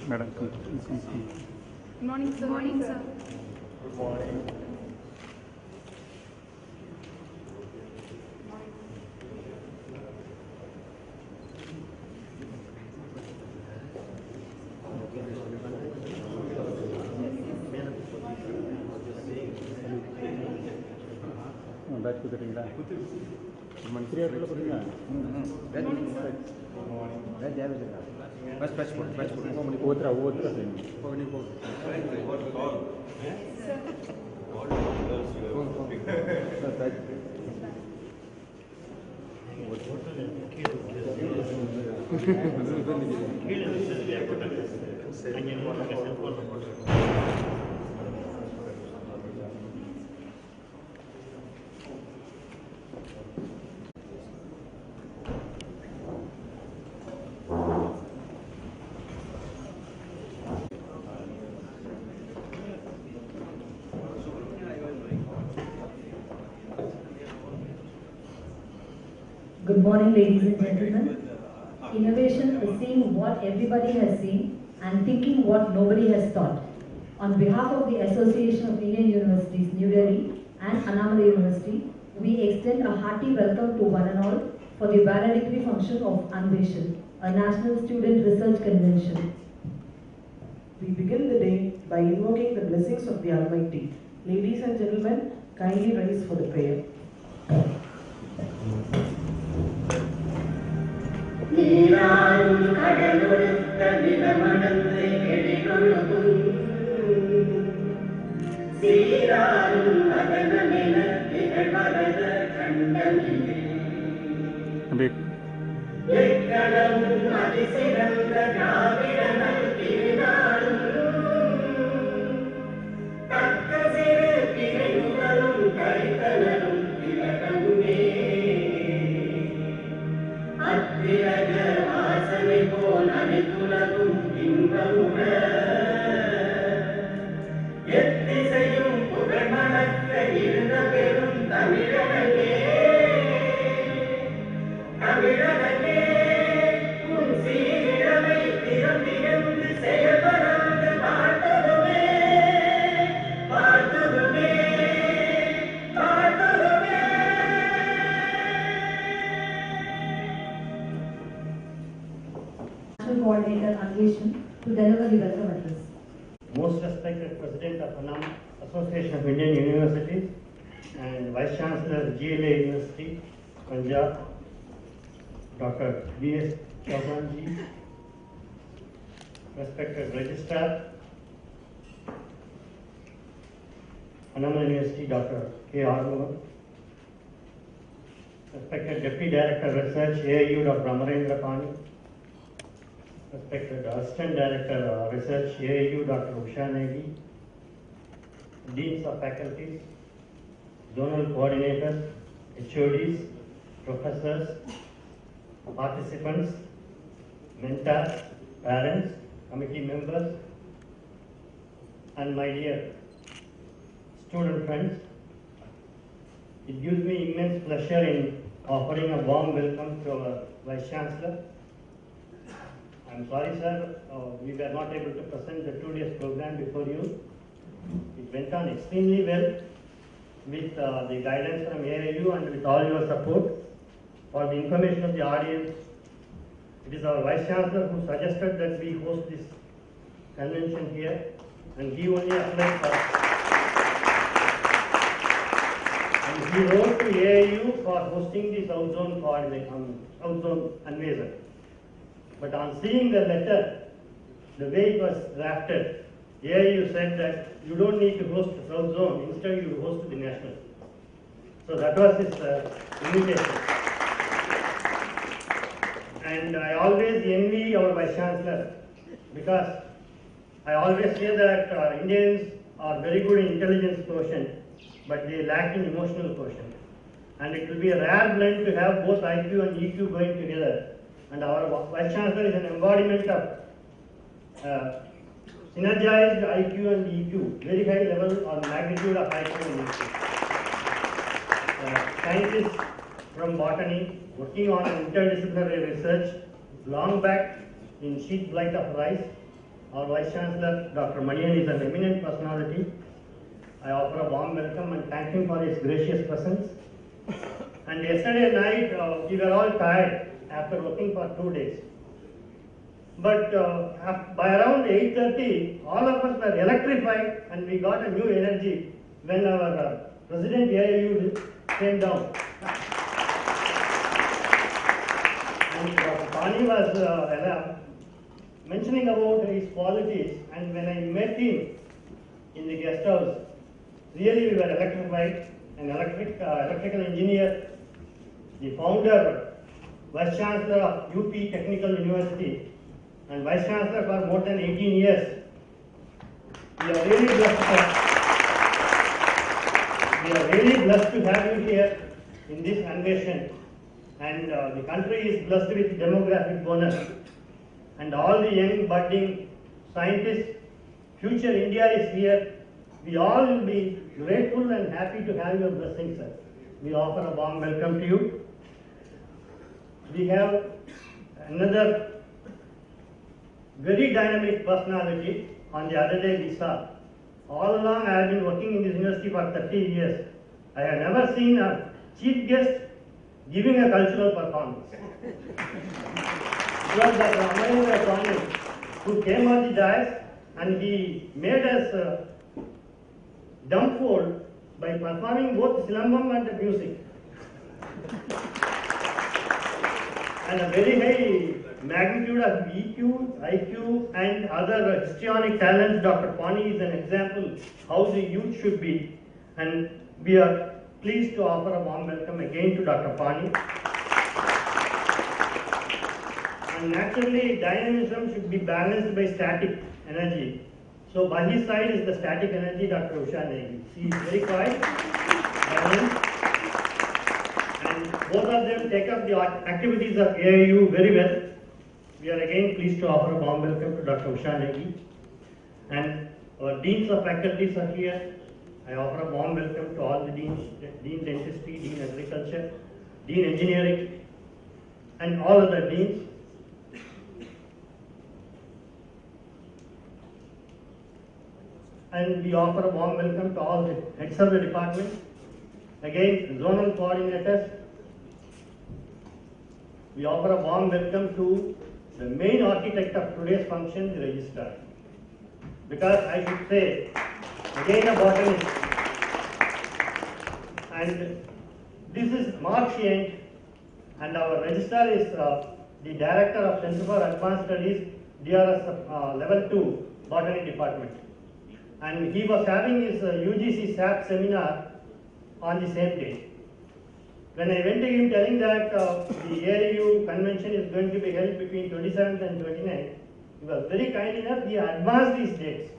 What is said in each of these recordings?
Madam. Good morning, sir. Good morning, sir. Good morning. Back to the ring. Mantri atle purina. Good morning. Bas patch put. Otra. Good morning, ladies and gentlemen. Innovation is seeing what everybody has seen and thinking what nobody has thought. On behalf of the Association of Indian Universities, New Delhi and Annamalai University, we extend a hearty welcome to one and all for the valedictory function of Anveshan, a National Student Research Convention. We begin the day by invoking the blessings of the Almighty. Ladies and gentlemen, kindly rise for the prayer. நீராளும் கடலொடுத்த நிலமடந்து எழிலொழுகும் சீராளும் மதனமென திகழ்வரத கண்டமில்லை எக்களமும் அதிசிறந்த திராவிடனல் திருநாளும் தக்க சிறு திரைமுதலும் கைத்தனரும் திலகமுமே அத்திரக வாசனை போல் அனைத்துலகும் இன்பமுக எத்திசையும் புகழ் மணக்க இருந்த பெரும் தமிழனே உன் சீரமை திறந்திருந்து செயல்படாத வாழ்த்ததுமே வாழ்த்ததுமே வாழ்த்ததுமே. Coordinator Anveshan to deliver the welcome address. Most respected President of Annamalai Association of Indian Universities and Vice Chancellor GLA University, Punjab, Dr. B.S. Chauhanji, respected Registrar, Annamalai University, Dr. K. Arnold, respected Deputy Director Research, AIU, Dr. Amarendra Pani, respected Assistant Director Research, AIU, Dr. Usha Negi, Deans of Faculties, Zonal Coordinators, HODs, Professors, participants, mentors, parents, committee members, and my dear student friends. It gives me immense pleasure in offering a warm welcome to our Vice Chancellor. I'm sorry, sir, we were not able to present the 2 days program before you. It went on extremely well with the guidance from AIU and with all your support. For the information of the audience, it is our Vice Chancellor who suggested that we host this convention here, and he only applied for and he wrote to AIU for hosting the South Zone Anveshan. But on seeing the letter, the way it was drafted, AIU said that you don't need to host the South Zone, instead you host the National. So that was his invitation. and I always envy our Vice Chancellor because I always say that Indians are very good in intelligence quotient, but they lack in emotional quotient. And it will be a rare blend to have both IQ and EQ going together. And our Vice Chancellor is an embodiment of synergized IQ and EQ, very high level or magnitude of IQ and EQ. Scientists from botany working on interdisciplinary research long back in sheet blight of rice. Our Vice Chancellor, Dr. Manian, is an eminent personality. I offer a warm welcome and thank him for his gracious presence. And yesterday night, we were all tired after working for 2 days. But by around 8:30, all of us were electrified and we got a new energy when our President AIU came down. And Dr. Pani was mentioning about his qualities, and when I met him in the guest house, really we were electrified. An electrical engineer, the founder, Vice Chancellor of UP Technical University, and Vice Chancellor for more than 18 years. We are really blessed to have you here in this Anveshan, and the country is blessed with demographic bonus, and all the young budding scientists, future India is here. We all will be grateful and happy to have your blessings, sir. We offer a warm welcome to you. We have another very dynamic personality on the other day we saw. All along I have been working in this university for 30 years. I have never seen a chief guest giving a cultural performance. It was Dr. Annamalai who came on the dais and he made us dumbfold by performing both silambam and the music. And a very high magnitude of EQ, IQ and other histrionic talents. Dr. Pani is an example how the youth should be, and we are pleased to offer a warm welcome again to Dr. Pani. And naturally, dynamism should be balanced by static energy. So by his side is the static energy, Dr. Usha Negi. She is very quiet, balanced, and both of them take up the activities of AIU very well. We are again pleased to offer a warm welcome to Dr. Usha Negi. And our deans of faculties are here. I offer a warm welcome to all the deans, Dean Dentistry, Dean Agriculture, Dean Engineering, and all other deans. And we offer a warm welcome to all the heads of the department. Again, zonal coordinators. We offer a warm welcome to the main architect of today's function, the registrar. Because I should say, again a botanist. And this is March end, and our registrar is the director of Center for Advanced Studies, DRS Level 2 Botany Department. And he was having his UGC SAP seminar on the same day. When I went to him telling that the AIU convention is going to be held between 27th and 29th, he was very kind enough, he advanced these dates.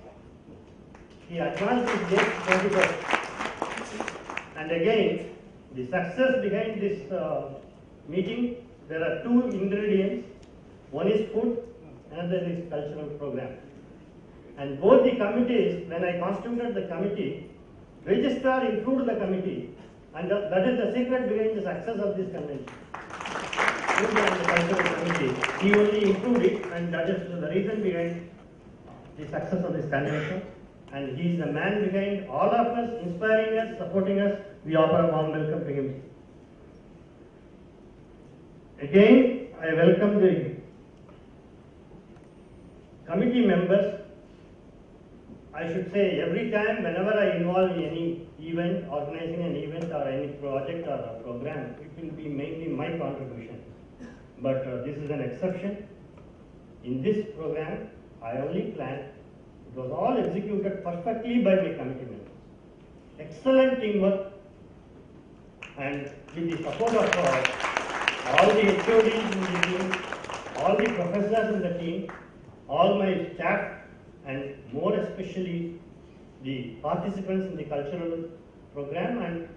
He advanced these dates to 21st. And again, the success behind this meeting, there are two ingredients. One is food, another is cultural program. And both the committees, when I constituted the committee, registrar improved the committee, and that is the secret behind the success of this convention. Food and the cultural committee, he only improved it, and that is the reason behind the success of this convention. And he is the man behind all of us, inspiring us, supporting us. We offer a warm welcome to him. Again, I welcome the committee members. I should say every time whenever I involve in any event, organizing an event or any project or a program, it will be mainly my contribution. But this is an exception. In this program, I only planned. It was all executed perfectly by my committee members. Excellent teamwork, and with the support of all the HODs in the team, all my staff and more especially the participants in the cultural program and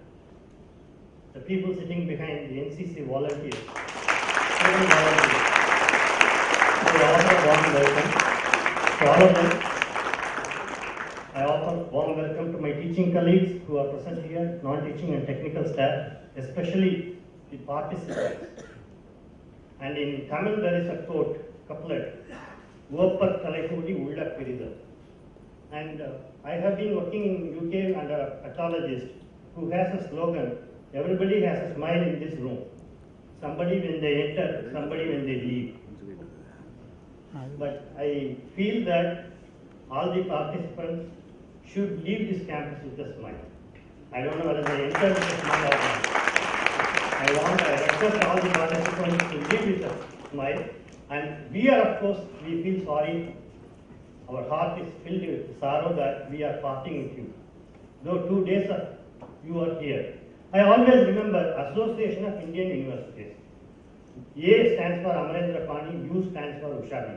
the people sitting behind the NCC volunteers. Student volunteers. I offer a warm welcome to all of them. I offer warm welcome to my teaching colleagues who are present here, non-teaching and technical staff, especially the participants. And in Tamil there is a quote, couplet, Uvappar Talaikudi Ulla Peridal. And I have been working in UK under a pathologist who has a slogan, everybody has a smile in this room. Somebody when they enter, somebody when they leave. But I feel that all the participants should leave this campus with a smile. I don't know whether they enter with a smile or not. I request all the participants to leave with a smile. And we are, of course, we feel sorry. Our heart is filled with sorrow that we are parting with you. Though 2 days you are here. I always remember Association of Indian Universities. A stands for Amarendra Pani, U stands for Ushadi.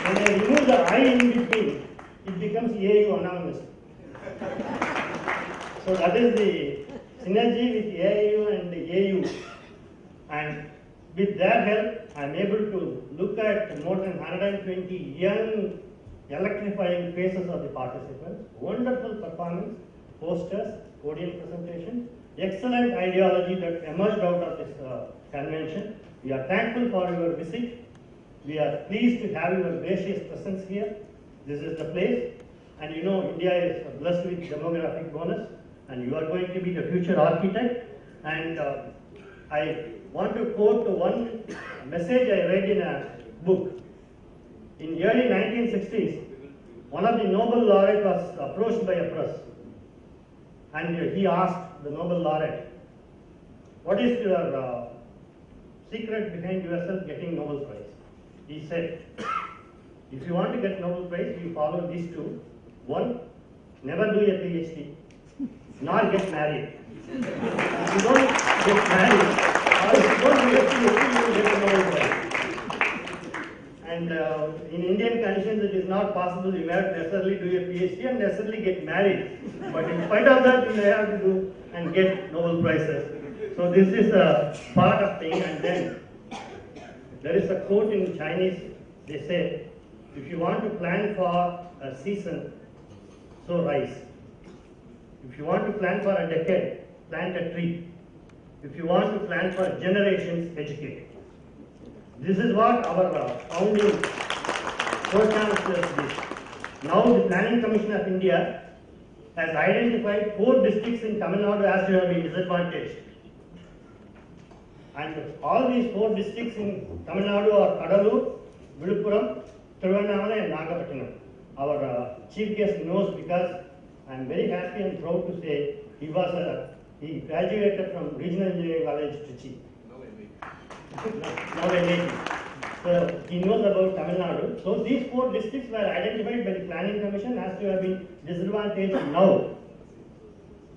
When I remove the I in between, it becomes AU anonymous. So that is the synergy with AIU and the AU. And with their help, I am able to look at more than 120 young, electrifying faces of the participants. Wonderful performance, posters, podium presentation, excellent ideology that emerged out of this convention. We are thankful for your visit. We are pleased to have your gracious presence here. This is the place. And you know, India is blessed with demographic bonus, and you are going to be the future architect. And I want to quote one message I read in a book. In the early 1960s, one of the Nobel laureate was approached by a press, and he asked the Nobel laureate, "What is your secret behind yourself getting Nobel Prize?" He said, "If you want to get Nobel Prize, you follow these two. One, never do a PhD, nor get married. If you don't get married, or if you don't do a PhD, you will get a Nobel Prize." And in Indian conditions, it is not possible. You have to necessarily do a PhD and necessarily get married. But in spite of that, you may have to do and get Nobel Prizes. So this is a part of thing. And then there is a quote in Chinese. They say, if you want to plan for a season, sow rice. If you want to plan for a decade, plant a tree. If you want to plan for generations, educate. This is what our founding co-chancellors did. Now the Planning Commission of India has identified 4 districts in Tamil Nadu as to have been disadvantaged. And all these 4 districts in Tamil Nadu are Kadalur, Viluppuram, Thiruvannamalai and Nagapattinam. Our chief guest knows because I am very happy and proud to say he graduated from Regional Engineering College, Trichy. Now NIT. So he knows about Tamil Nadu. So these 4 districts were identified by the Planning Commission as to have been disadvantaged now.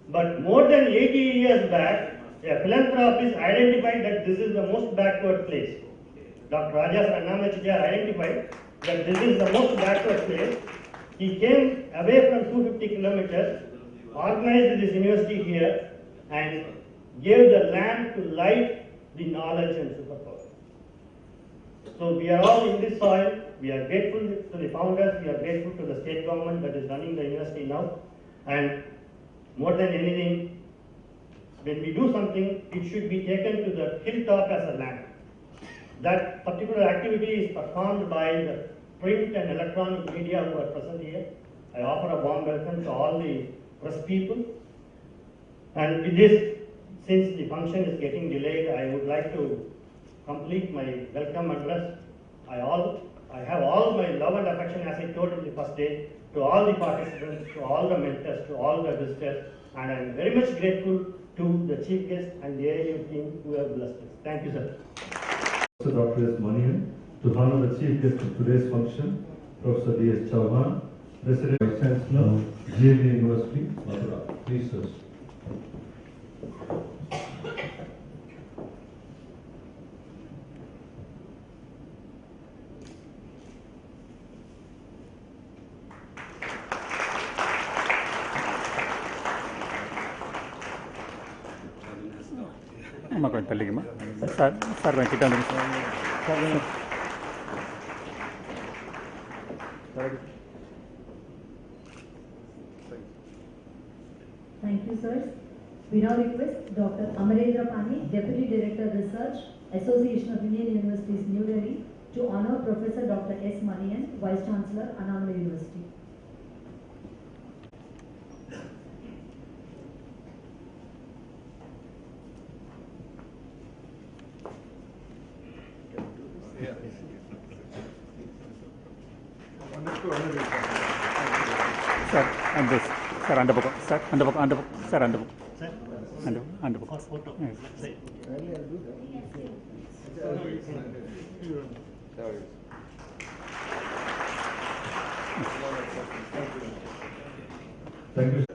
But more than 80 years back, a philanthropist identified that this is the most backward place. Dr. Rajas Annamalai identified that this is the most backward place. He came away from 250 kilometers, organized this university here, and gave the lamp to light the knowledge and superpower. So we are all in this soil. We are grateful to the founders. We are grateful to the state government that is running the university now. And more than anything, when we do something, it should be taken to the hilltop as a lamp. That particular activity is performed by the print and electronic media who are present here. I offer a warm welcome to all the press people. And with this, since the function is getting delayed, I would like to complete my welcome address. I have all my love and affection, as I told in the first day, to all the participants, to all the mentors, to all the visitors, and I am very much grateful to the chief guest and the AIU team who have blessed us. Thank you, sir. Dr. S. Manian, to honor the chief guest of today's function, Professor D.S. Chauhan, President Vice Chancellor, GMA University, Mathura. Please, sir. అమ్మ కొంచెం తల్లికి sir sir కొంచెం kit అందరి Thank you, sirs. We now request Dr. Amarendra Pani, Deputy Director Research, Association of Indian Universities, New Delhi, to honor Professor Dr. S. Manian, Vice Chancellor, Annamalai University. Sir, and this. Sir, under book. Sir, under book. Under book. Sir, under book. Under book. Yes. Thank you.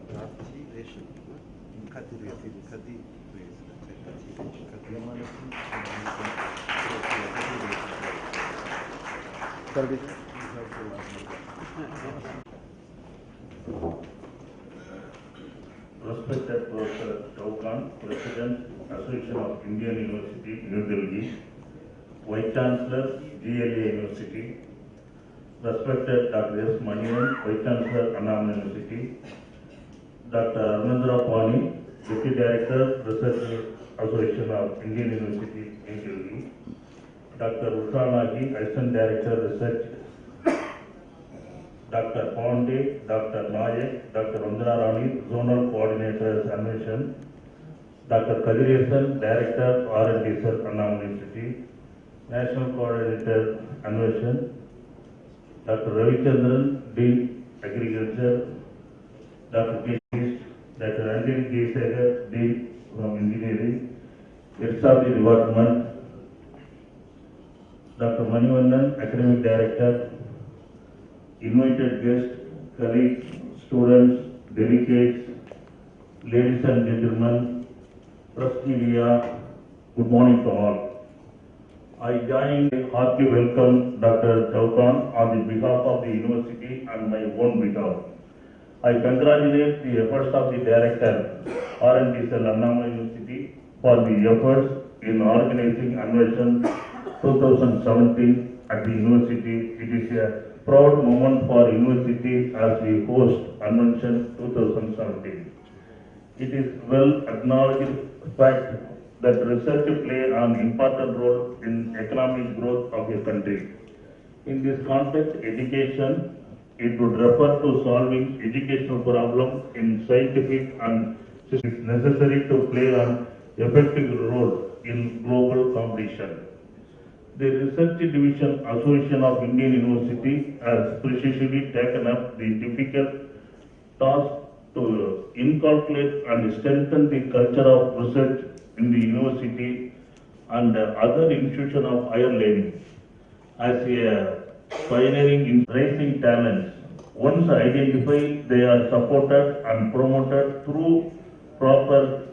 Respected Professor Chauhan, President, Association of Indian University, New Delhi, Vice Chancellor, GLA University, respected Dr. S. Manian, Vice Chancellor, Annamalai University, Dr. Arnendra Pani, Deputy Director, Research Association of Indian University, New Delhi, Dr. Usha Nagi, Assistant Director, Research, Dr. Ponde, Dr. Nayak, Dr. Vandana Rani, Zonal Coordinators, Anveshan, Dr. Kadiresan, Director, R&D, Annamalai University, National Coordinator, Anveshan, Dr. Ravichandran, Dean, Agriculture, Dr. P. Dr. Anjali G. Segar, Dean from Engineering, Heads of the Department, Dr. Manivandan, Academic Director, invited guests, colleagues, students, delegates, ladies and gentlemen, press media, good morning to all. I join heartily welcome Dr. Chauhan on the behalf of the university and my own behalf. I congratulate the efforts of the Director, R&D Cell, Annamalai University, for the efforts in organizing Anveshan 2017 at the university. It is a proud moment for university as we host Anveshan 2017. It is well acknowledged fact that research play an important role in economic growth of a country. In this context, education, it would refer to solving educational problems in scientific and is necessary to play an effective role in global competition. The Research Division Association of Indian University has precisely taken up the difficult task to inculcate and strengthen the culture of research in the university and other institutions of higher learning. As a pioneering in raising talents, once identified, they are supported and promoted through proper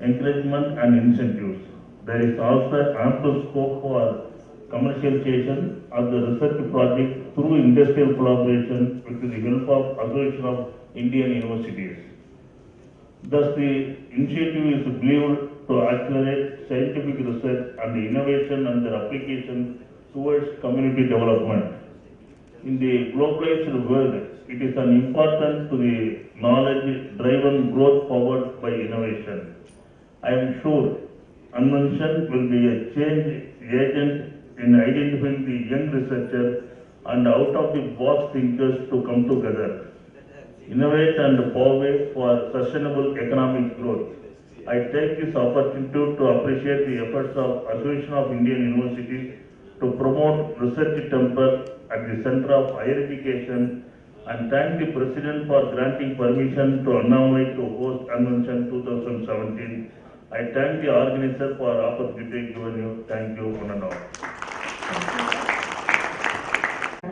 encouragement and incentives. There is also ample scope for commercialization of the research project through industrial collaboration with the help of Association of Indian Universities. Thus, the initiative is believed to accelerate scientific research and innovation and their application towards community development. In the globalized world, it is an important to the knowledge-driven growth powered by innovation. I am sure Anveshan will be a change agent in identifying the young researchers and out-of-the-box thinkers to come together, innovate and pave for sustainable economic growth. I take this opportunity to appreciate the efforts of Association of Indian Universities to promote research temper at the center of higher education and thank the President for granting permission to Annamalai to host Anveshan 2017. I thank the organizer for opportunity given you. Thank you, one and all.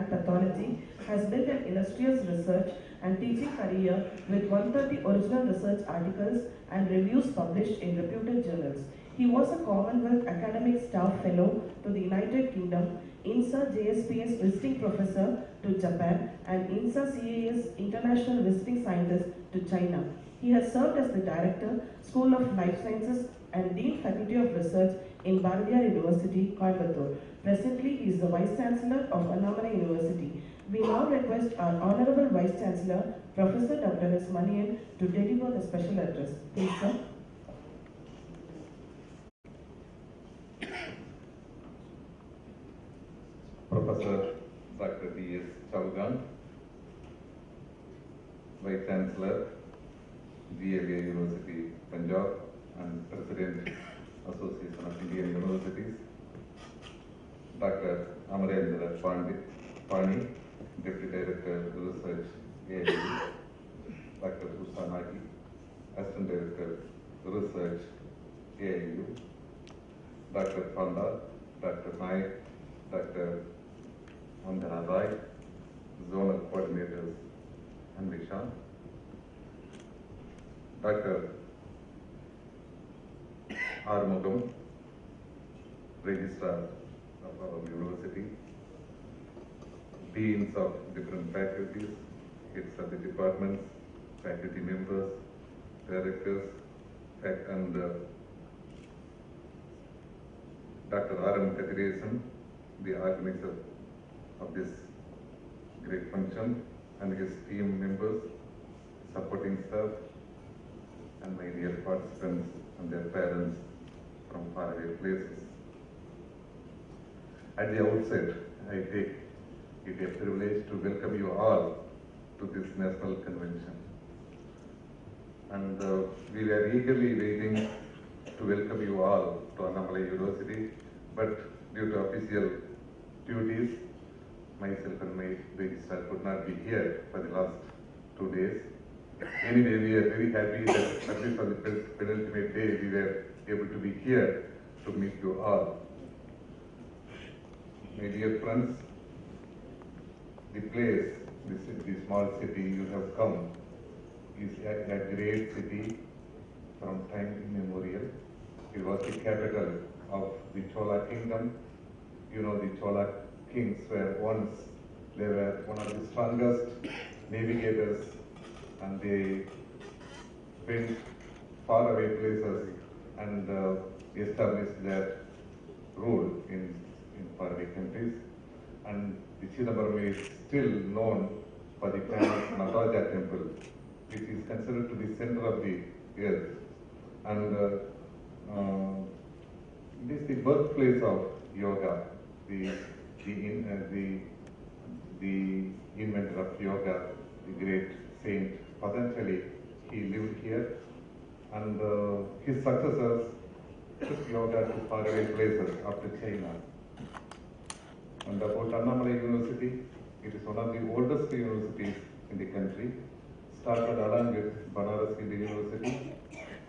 Pathology has built an illustrious research and teaching career with 130 original research articles and reviews published in reputed journals. He was a Commonwealth Academic Staff Fellow to the United Kingdom, INSA JSPS Visiting Professor to Japan, and INSA CAS International Visiting Scientist to China. He has served as the Director, School of Life Sciences and Dean Faculty of Research in Bharatiyar University, Coimbatore. Presently, he is the Vice Chancellor of Annamalai University. We now request our Honorable Vice Chancellor, Professor Dr. S. Manian, to deliver the special address. Please, sir. Professor Dr. D.S. Chaugan, Vice Chancellor, GLA University, Punjab, and President, Association of Indian Universities, Dr. Amarendra Pani, Deputy Director, Research, AIU, Dr. Usha Nagi, Assistant Director, Research, AIU, Dr. Panda, Dr. Naik, Dr. Annamalai, Zonal Coordinators, Anveshan, Dr. Armugam, Registrar of our university, Deans of different faculties, heads of the departments, faculty members, directors, and Dr. R.M. Kathiresan, the organizer of this great function, and his team members, supporting staff, and my dear participants and their parents from faraway places. At the outset, I take it a privilege to welcome you all to this national convention. And we were eagerly waiting to welcome you all to Annamalai University, but due to official duties, myself and my registrar could not be here for the last 2 days. Anyway, we are very happy that at least on the penultimate day we were able to be here to meet you all. My dear friends, the place, the small city you have come is a great city from time immemorial. It was the capital of the Chola kingdom. You know, the Chola kings were once, they were one of the strongest navigators, and they went far away places and established their rule in faraway countries. And the Chidambaram is still known for the famous Nataraja temple, which is considered to be center of the earth. And it is the birthplace of yoga. The inventor of yoga, the great Saint Patanjali, he lived here, and his successors took yoga to faraway places after China. And about Annamalai University, it is one of the oldest universities in the country, started along with Banaras Hindu University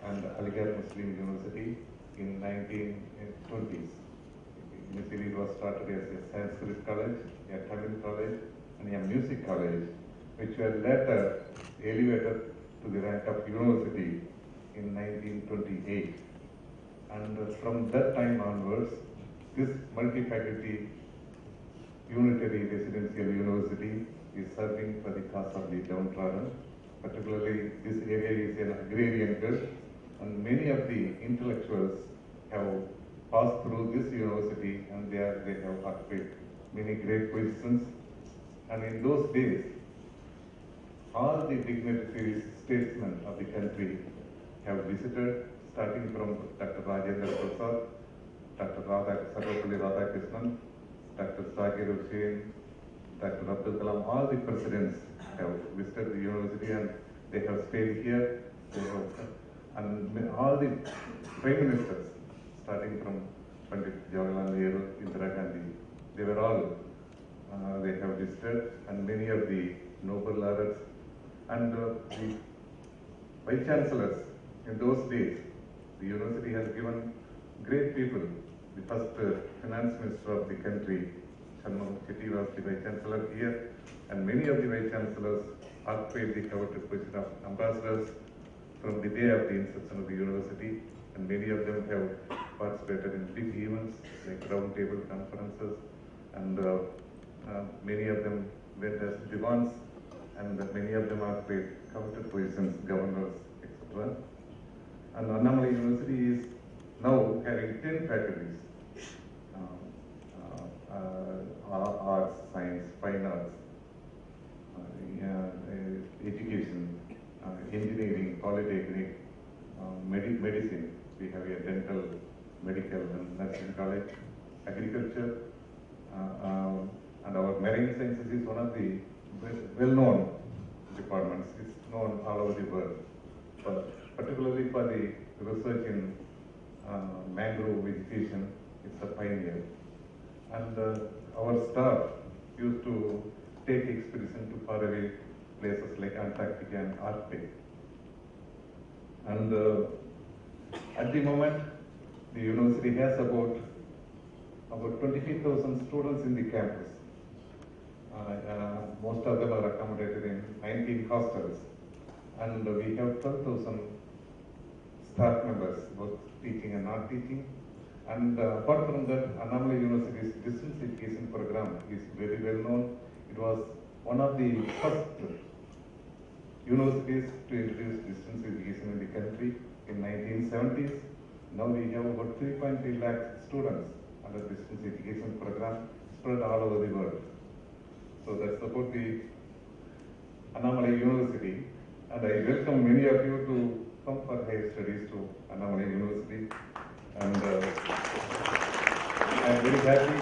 and Aligarh Muslim University in 1920s. Initially it was started as a Sanskrit college, a Tamil college, and a music college, which were later elevated to the rank of university in 1928. And from that time onwards, this multi-faculty unitary residential university is serving for the cause of the downtrodden. Particularly, this area is an agrarian belt, and many of the intellectuals have passed through this university, and there they have occupied many great positions. And in those days, all the dignitaries, statesmen of the country have visited, starting from Dr. Rajendra Prasad, Dr. Sarvapalli Radhakrishnan, Dr. Zakir Hussain, Dr. Abdul Kalam. All the presidents have visited the university and they have stayed here. And all the prime ministers, starting from Pandit Jawaharlal Nehru, Indira Gandhi, they were all, they have visited, and many of the Nobel laureates and the vice chancellors. In those days, the university has given great people. The first finance minister of the country, Shanmugam Chetty, was the vice chancellor here, and many of the vice chancellors occupied the coveted position of ambassadors from the day of the inception of the university, and many of them have participated in big events like roundtable conferences, and many of them went as divans, and many of them occupied coveted positions, governors, etc. And Annamalai University is now having 10 faculties, arts, science, fine arts, education, engineering, polytechnic, medicine. We have a dental, medical and nursing college, agriculture, and our marine sciences is one of the well-known departments. It's known all over the world, particularly for the research in mangrove vegetation. It's a pioneer. And our staff used to take expedition to faraway places like Antarctica and Arctic. And at the moment, the university has about 23,000 students in the campus. Most of them are accommodated in 19 hostels. And we have 12,000 staff members, both teaching and not teaching. And apart from that, Annamalai University's distance education program is very well known. It was one of the first universities to introduce distance education in the country in 1970s. Now we have about 3.3 lakh students under distance education program spread all over the world. So that's about the Annamalai University. And I welcome many of you to come for higher studies to Annamalai University. And I'm very happy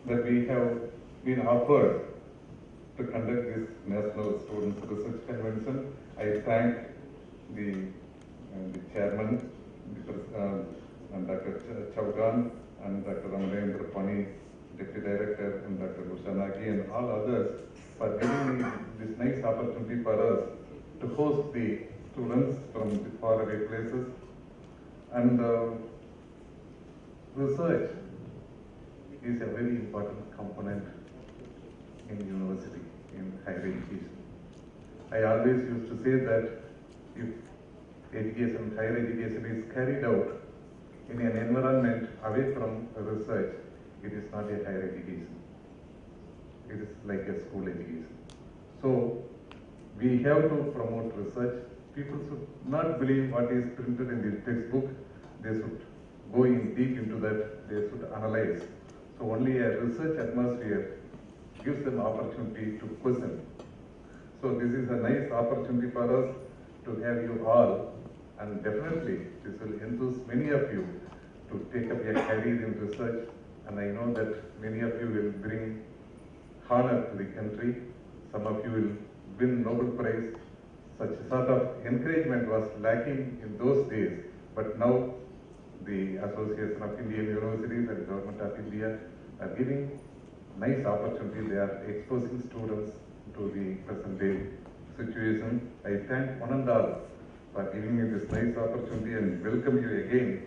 that we have been offered to conduct this National Students Research Convention. I thank the chairman, and Dr. Chaugan, and Dr. Ramanendra Pani, Deputy Director, and Dr. Ushanagi, and all others for giving me this nice opportunity for us to host the students from the faraway places. And research is a very important component in university, in higher education. I always used to say that if education, higher education is carried out in an environment away from research, it is not a higher education. It is like a school education. So we have to promote research. People should not believe what is printed in the textbook. They should go in deep into that. They should analyze. So only a research atmosphere gives them opportunity to question. So this is a nice opportunity for us to have you all, and definitely this will enthuse many of you to take up a career in research. And I know that many of you will bring honor to the country. Some of you will win Nobel Prize. Such sort of encouragement was lacking in those days, but now the Association of Indian Universities and Government of India are giving nice opportunity. They are exposing students to the present day situation. I thank one and all for giving me this nice opportunity and welcome you again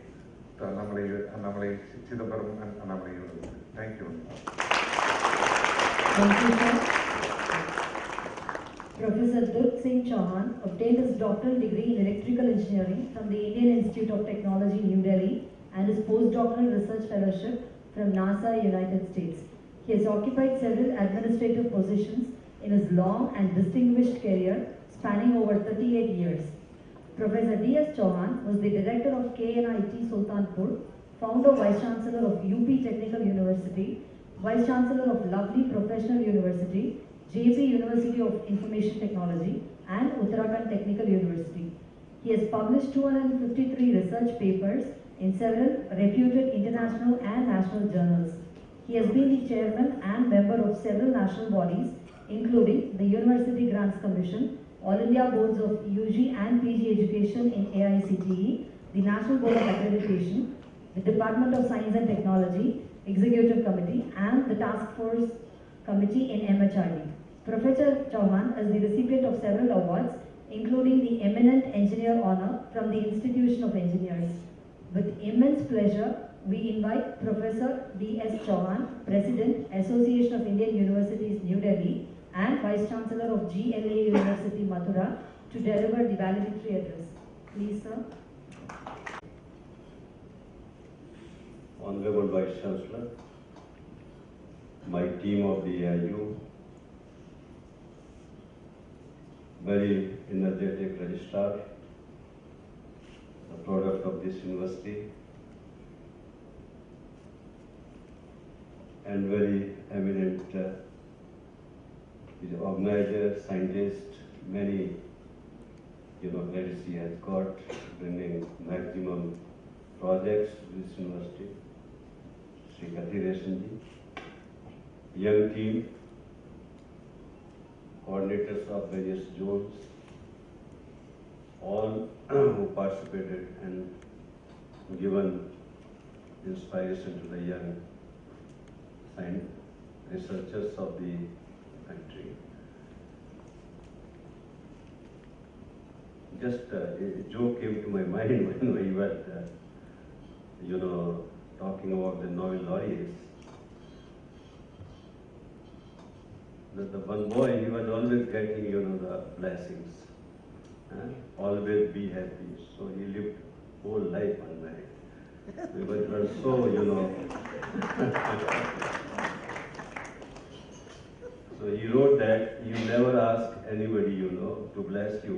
to Annamalai Chidambaram and Annamalai University. Thank you. Thank you, sir. Professor Durg Singh Chauhan obtained his doctoral degree in electrical engineering from the Indian Institute of Technology, New Delhi, and his postdoctoral research fellowship from NASA, United States. He has occupied several administrative positions in his long and distinguished career spanning over 38 years. Professor D.S. Chauhan was the director of KNIT Sultanpur, founder Vice Chancellor of UP Technical University, Vice Chancellor of Lovely Professional University, JP University of Information Technology, and Uttarakhand Technical University. He has published 253 research papers in several reputed international and national journals. He has been the chairman and member of several national bodies, including the University Grants Commission, All India Boards of UG and PG Education in AICTE, the National Board of Accreditation, the Department of Science and Technology, Executive Committee, and the Task Force Committee in MHRD. Professor Chauhan is the recipient of several awards, including the Eminent Engineer Honor from the Institution of Engineers. With immense pleasure, we invite Professor D.S. Chauhan, President, Association of Indian Universities, New Delhi, and Vice Chancellor of GLA University, Mathura, to deliver the valedictory address. Please, sir. Honorable Vice Chancellor, my team of the AIU, very energetic registrar, a product of this university, and very eminent is organizer, scientist, many credits he has got, bringing maximum projects to this university. Sri Kathiresanji, young team, coordinators of various zones, all who participated and given inspiration to the young science researchers of the country. Just a joke came to my mind when we were, talking about the Nobel laureates. The one boy, he was always getting, the blessings. Always be happy. So he lived whole life unmarried. Because it was so, So he wrote that you never ask anybody, to bless you.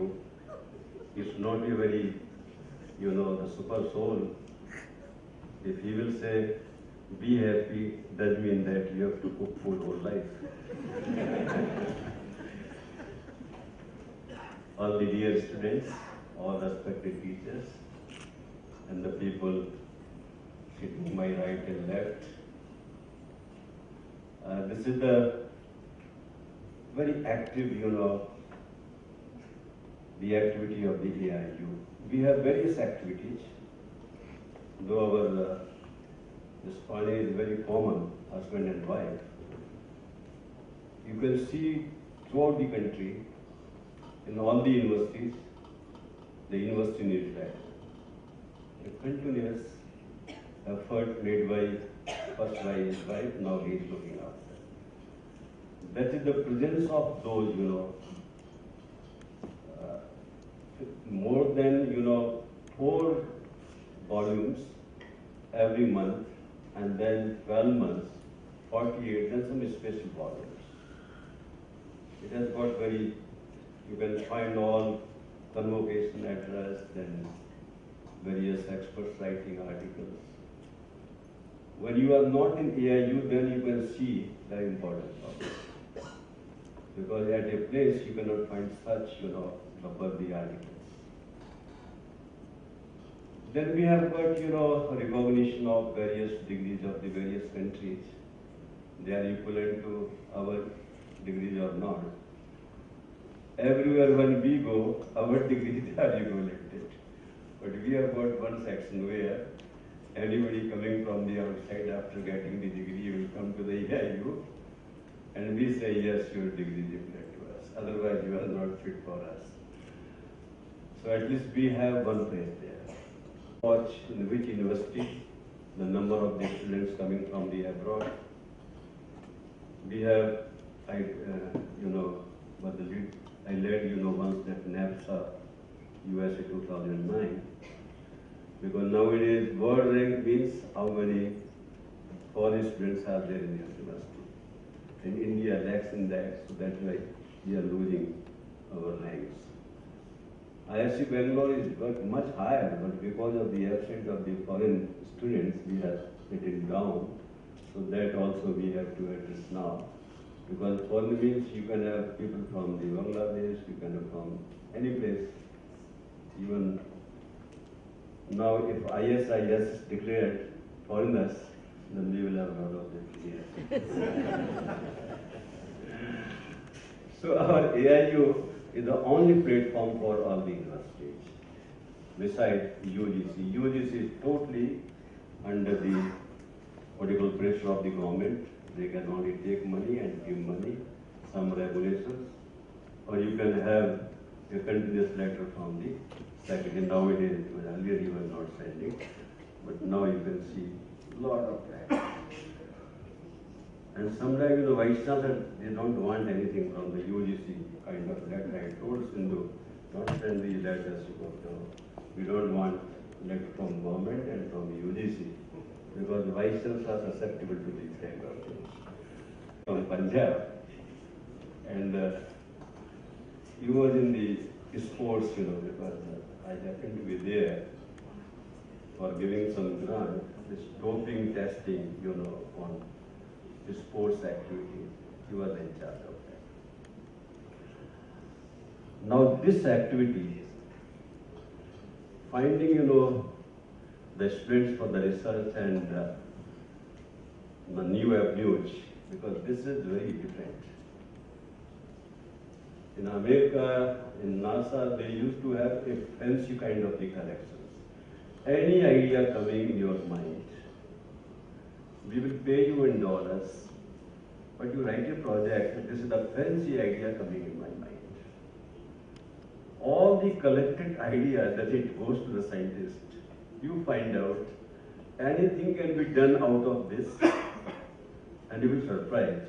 It's not a very, the super soul. If he will say, be happy, that means that you have to cook food whole life. All the dear students, all respected teachers, and the people sitting my right and left. This is the very active, the activity of the AIU. We have various activities, though our this family is very common, husband and wife. You can see throughout the country, in all the universities, the university needs that. A continuous effort made first by his wife, now he is looking after. That is the presence of those, more than, 4 volumes every month, and then 12 months, 48, and some special volumes. It has got very, you can find all convocation address, then various experts writing articles. When you are not in AIU, then you can see the importance of it. Because at a place you cannot find such, worthy articles. Then we have got, recognition of various degrees of the various countries. They are equivalent to our degrees or not. Everywhere when we go, our degrees are equivalent. But we have got one section where anybody coming from the outside after getting the degree will come to the AIU and we say, yes, your degree is equivalent to us. Otherwise, you are not fit for us. So at least we have one place there. Watch in which university, the number of the students coming from the abroad. We have, I led, once that NAPSA USA 2009. Because nowadays, world rank means how many foreign students are there in the university. And India lacks in that, so that's why we are losing our ranks. ISC Bangalore is much higher, but because of the absence of the foreign students, we have let it down. So that also we have to address now. Because foreign means you can have people from the Bangladesh, you can have from any place. Even now, if ISIS is declared foreigners, then we will have a lot of them here. So our AIU is the only platform for all the universities. Besides UGC. UGC is totally under the political pressure of the government. They can only take money and give money, some regulations, or you can have a continuous letter from the secretary. Nowadays, earlier you were not sending, but now you can see a lot of that. And sometimes the vice chancellor, they don't want anything from the UGC kind of letter. I told Sindhu, don't send the letters to we don't want letter from government and from UGC, because the vice chancellors are susceptible to these kind of things. From Punjab, and he was in the sports, because I happened to be there. for giving some grant, this doping testing, on the sports activities. He was in charge of that. Now this activity, finding, the students for the research and the new avenues, because this is very different. In America, in NASA, they used to have a fancy kind of the collections. Any idea coming in your mind, we will pay you in dollars, but you write a project, this is the fancy idea coming in my mind. All the collected ideas that it goes to the scientist, you find out anything can be done out of this, and you will surprise.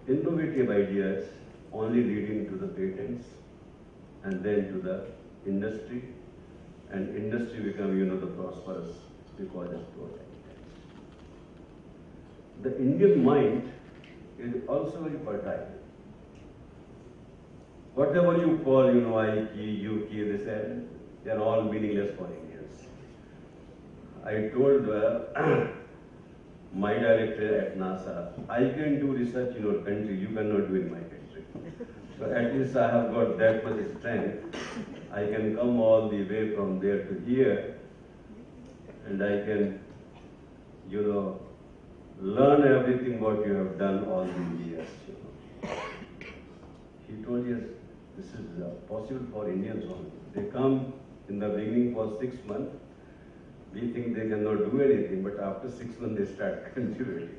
Innovative ideas only leading to the patents, and then to the industry, and industry become, the prosperous because of those ideas. The Indian mind is also very fertile. Whatever you call, IK, UK, they are all meaningless for Indians. I told my director at NASA, I can do research in your country, you cannot do in my country. So at least I have got that much strength. I can come all the way from there to here, and I can, learn everything what you have done all these years. He told us, this is possible for Indians only. They come in the beginning for 6 months. We think they cannot do anything, but after 6 months they start contributing.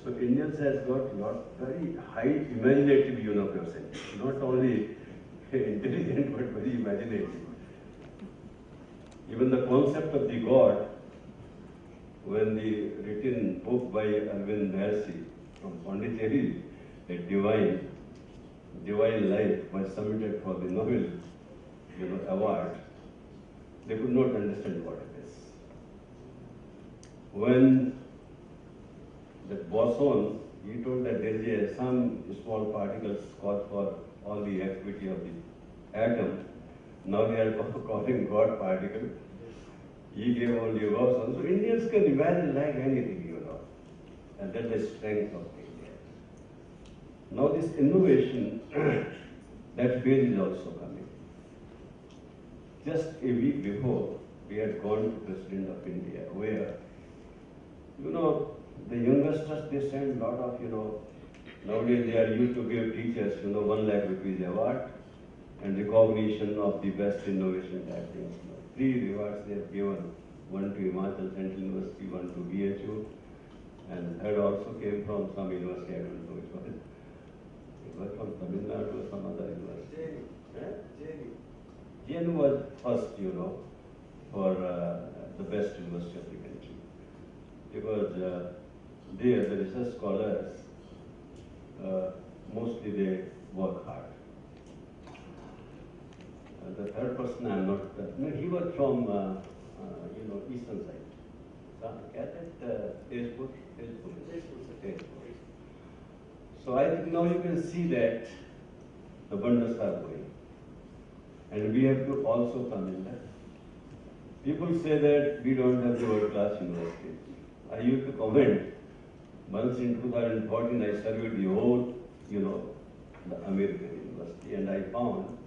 So Indians has got very high imaginative person. Not only intelligent, but very imaginative. Even the concept of the God, when the written book by Anveshan from Pondicherry, a divine life was submitted for the Nobel, award, they could not understand what it is. When the boson, he told that there is some small particles cause for all the activity of the atom. Now they are calling God particle. He gave only a boson. So Indians can imagine like anything, and that's the strength of India. Now this innovation, that phase is also coming. Just a week before, we had gone to President of India, where, the youngsters, they send a lot of, nowadays they are used to give teachers, 1 lakh rupees award and recognition of the best innovation type things. 3 rewards they have given, 1 to Himachal Central University, 1 to BHU, and third also came from some university, I don't know which one. It was from Tamil Nadu or some other university. JNU was first, for the best university of the country. Because there, the research scholars, mostly they work hard. The third person, I'm not, he was from, eastern side. Facebook. So I think now you can see that the wonders are going. And we have to also come in that. People say that we don't have the world-class universities. I used to comment, once in 2014 I surveyed the whole, the American university, and I found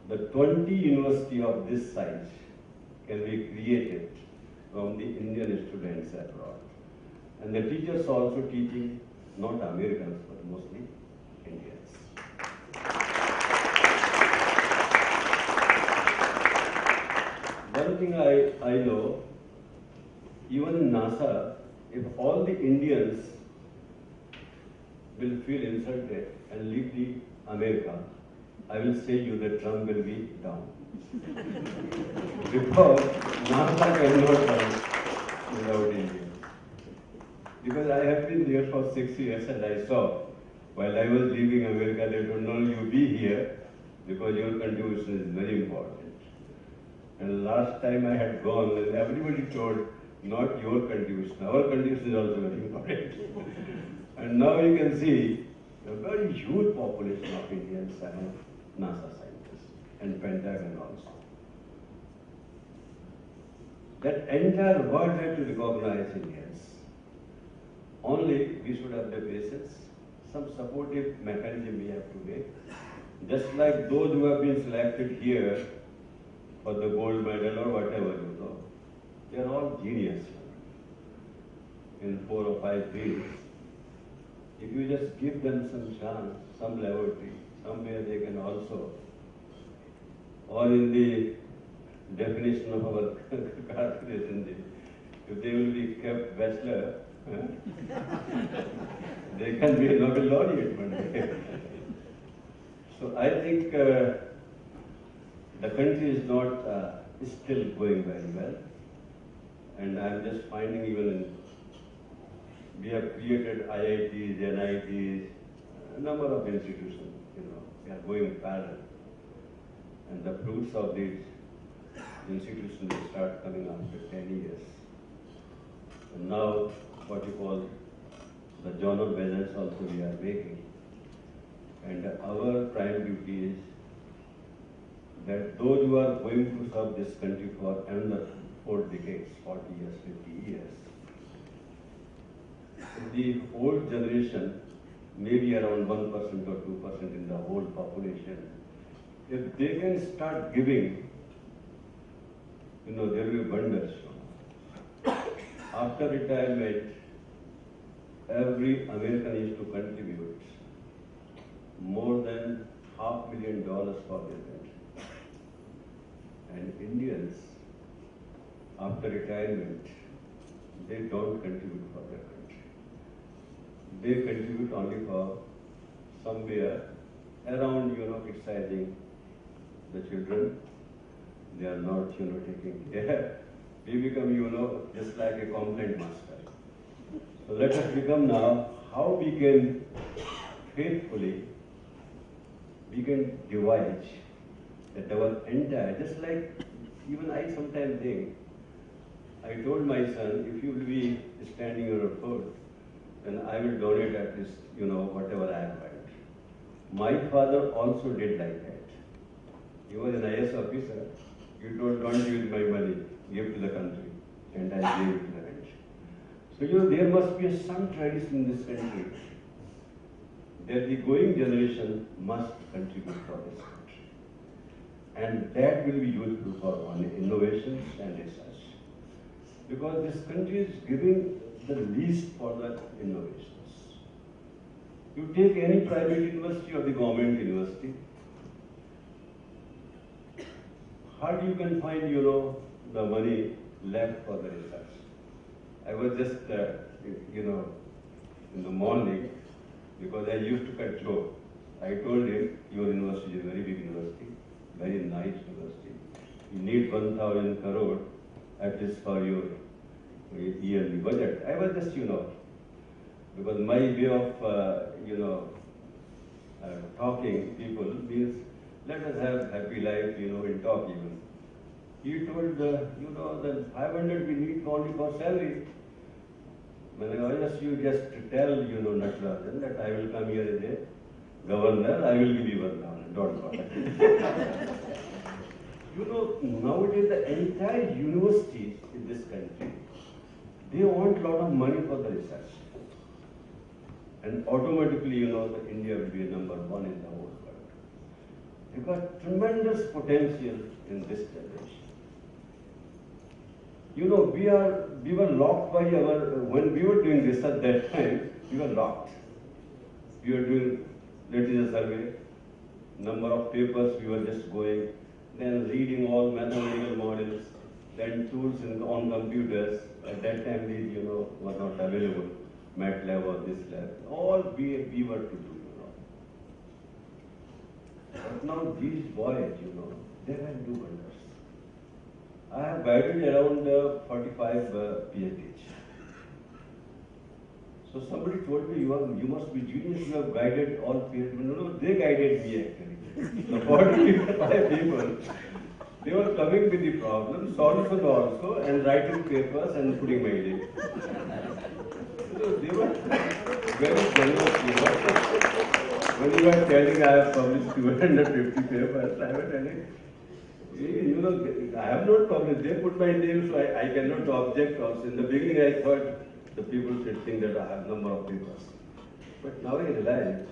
that 20 universities of this size can be created from the Indian students abroad. And the teachers also teaching not Americans, but mostly Indians. One thing I know, even in NASA, if all the Indians will feel insulted and leave the America, I will say you the Trump will be down. Because NASA cannot run without India. Because I have been there for 6 years and I saw, while I was leaving America, they told, no, you be here because your contribution is very important. And last time I had gone, and everybody told, not your contribution, our contribution is also very important. And now you can see a very huge population of Indians and NASA scientists, and Pentagon also. that entire world had to recognize Indians. Only we should have the patience, some supportive mechanism we have to make. Just like those who have been selected here for the gold medal or whatever, they are all genius in 4 or 5 fields. If you just give them some chance, some laboratory, somewhere they can also, or in the definition of our calculation, if they will be kept bachelor, they can be a Nobel laureate one day. So I think the country is not still going very well, and I'm just finding even in, we have created IITs, NITs, a number of institutions, they are going parallel, and the fruits of these institutions will start coming after 10 years. And now, what you call the journal balance also we are making. And our prime duty is that those who are going to serve this country for another 4 decades, 40 years, 50 years, the old generation, maybe around 1% or 2% in the whole population, if they can start giving, there will be wonders. After retirement, every American is to contribute more than $500,000 for their country. And Indians, after retirement, they don't contribute for their country. They contribute only for somewhere around, criticizing the children. They are not, taking care. We become, just like a complaint master. So let us become now how we can faithfully, we can devise that our entire, just like even I sometimes think, I told my son, if you will be standing on a foot, then I will donate at least, whatever I have earned. My father also did like that. He was an IS officer. He told, don't use my money, give to the country. And I gave it to the country. So, there must be some tradition in this country that the going generation must contribute for this country. And that will be useful for innovations and research. Because this country is giving the least for the innovations. You take any private university or the government university, hardly you can find, the money left for the research. I was just, in the morning, because I used to cut Joe. I told him, your university is a very big university, very nice university. You need 1,000 crore at least for your yearly budget. I was just, because my way of, talking people means let us have happy life, in talk even. He told, the 500 we need only for salary. When you just tell, Natarajan, that I will come here as a governor, I will give you 1,000, don't bother. Nowadays the entire universities in this country, they want a lot of money for the research. And automatically, the India will be number 1 in the whole world. You've got tremendous potential in this generation. We were locked by when we were doing this at that time, we were locked. We were doing literature survey, number of papers we were just going, then reading all mathematical models, then tools on computers. At that time these, were not available, MATLAB or this lab. All we were to do, But now these boys, they can do wonders. I have guided around 45 PhDs. So somebody told me, you must be genius, you have guided all PhDs. No, they guided me actually. The 45 people, they were coming with the problem, solution also, and writing papers and putting my name. So they were very generous, When you are telling I have published 250 papers, I was telling, You know, I have not published. They put my name, so I cannot object also. In the beginning, I thought the people should think that I have number of papers. But now I realize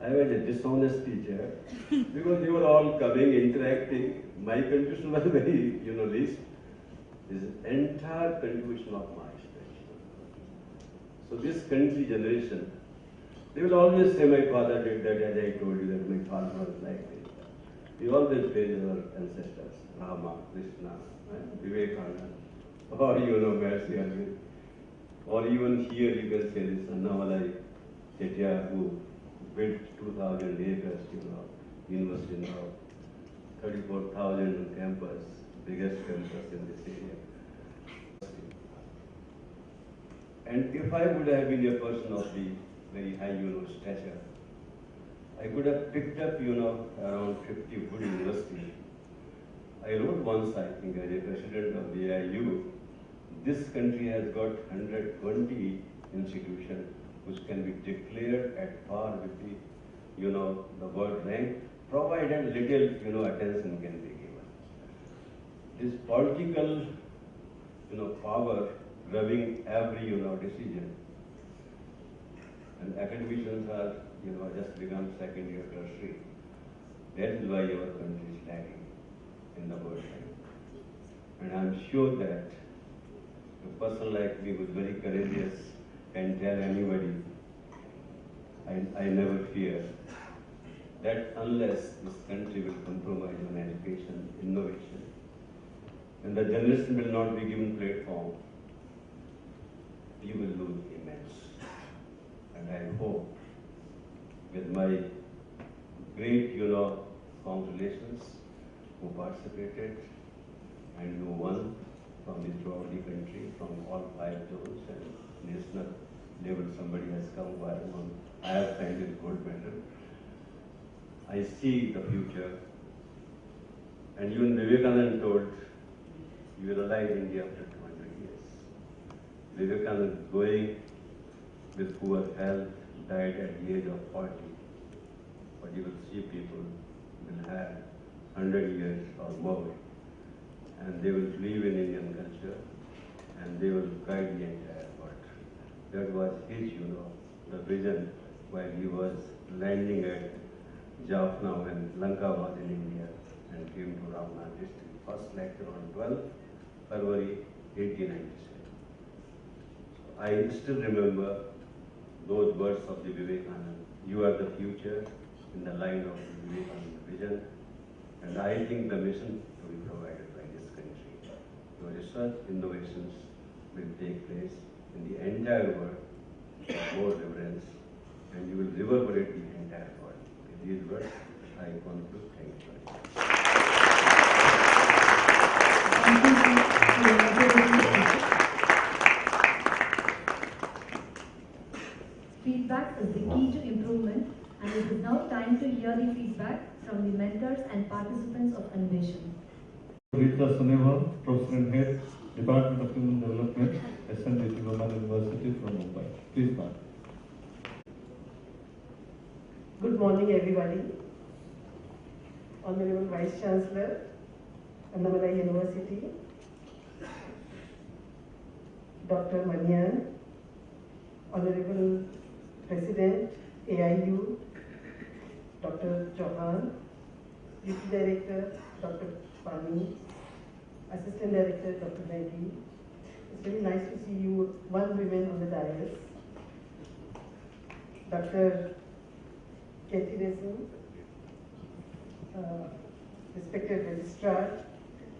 I was a dishonest teacher because they were all coming, interacting. My contribution was very, least. This entire contribution of my students. So this country generation, they will always say my father did that, as I told you that my father was like this. We always praise our ancestors, Rama, Krishna, Vivekananda, or Mercy Arvind. Or even here you can say this Annamalai who built 2,000 acres, university now, 34,000 campus, biggest campus in this area. And if I would have been a person of the very high, stature, I could have picked up, around 50 good universities. I wrote once, I think, as a president of the AIU, this country has got 120 institutions which can be declared at par with the, the world rank, provided little, attention can be given. This political, power rubbing every, decision. And academicians are, just become second year tertiary. That is why our country is lagging in the world rank. And I am sure that a person like me who is very courageous can tell anybody, I never fear that unless this country will compromise on education, innovation, and the generation will not be given platform, you will lose immense. And I hope with my great, congratulations who participated and who won from throughout the country, from all 5 zones and national level, somebody has come by one. I have signed a gold medal. I see the future. And even Vivekananda told, you will alive India after 200 years. Vivekananda going with poor health, died at the age of 40. But you will see people will have 100 years or more. And they will believe in Indian culture and they will guide the entire world. That was his, the vision while he was landing at Jaffna when Lanka was in India and came to Ramnath district. First lecture on 12 February 1897. So I still remember those words of the Vivekananda. You are the future in the line of the Vivekananda vision. And I think the mission to be provided by this country. Your research innovations will take place in the entire world with more reverence, and you will reverberate the entire world. With these words, I conclude. Thank you very much. Feedback is the key to improvement, and it is now time to hear the feedback from the mentors and participants of Anveshan. Rita Suneva, Professor and Head, Department of Human Development, SNDT Women University from Mumbai. Please, ma'am. Good morning, everybody. Honorable Vice Chancellor, Annamalai University, Dr. Manian, Honorable President, AIU, Dr. Chauhan, Deputy Director, Dr. Pani, Assistant Director, Dr. Reddy. It's very nice to see you, one woman on the dais. Dr. Katie Resin, respected Registrar,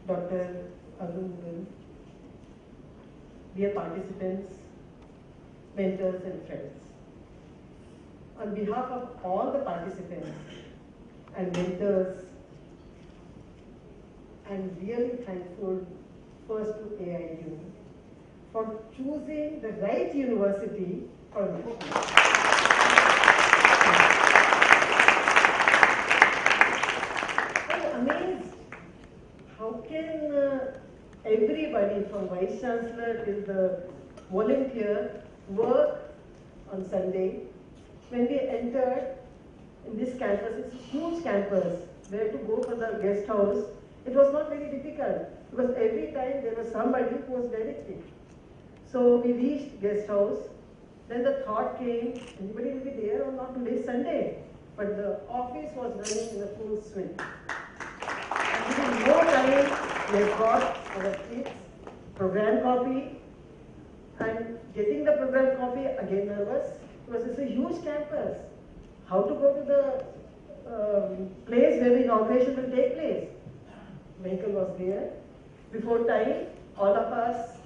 Dr. Arun, dear participants, mentors and friends. On behalf of all the participants and mentors, I'm really thankful first to AIU for choosing the right university for me. I'm amazed. How can everybody from Vice Chancellor till the volunteer work on Sunday? When we entered in this campus, it's a huge campus, where to go for the guest house, It was not very difficult because every time there was somebody who was directing. So we reached guest house. Then the thought came, anybody will be there or not? Today is Sunday. But the office was running in a full swing. And within no time, we had got our kids program copy. And getting the program copy, again nervous, because it's a huge campus. How to go to the place where the inauguration will take place? Vehicle was there. Before time, all of us,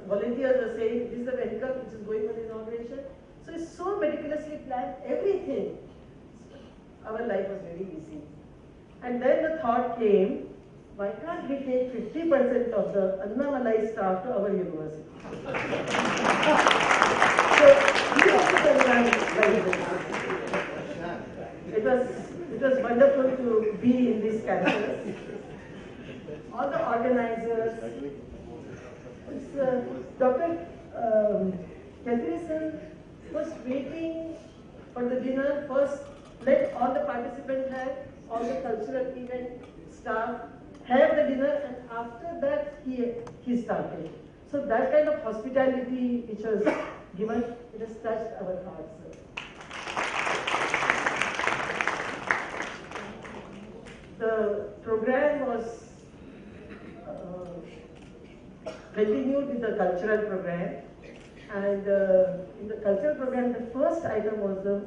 volunteers were saying, this is the vehicle which is going for the inauguration. So it's so meticulously planned, everything. Our life was very easy. And then the thought came, why can't we take 50% of the Annamalai staff to our university? So we also organized it was wonderful to be in this campus. All the organizers, Dr. Catherine was waiting for the dinner. First, let all the participants have, all the cultural event staff have the dinner, and after that he started. So that kind of hospitality which was given, it has touched our hearts. The program was continued with the cultural program, and in the cultural program the first item was the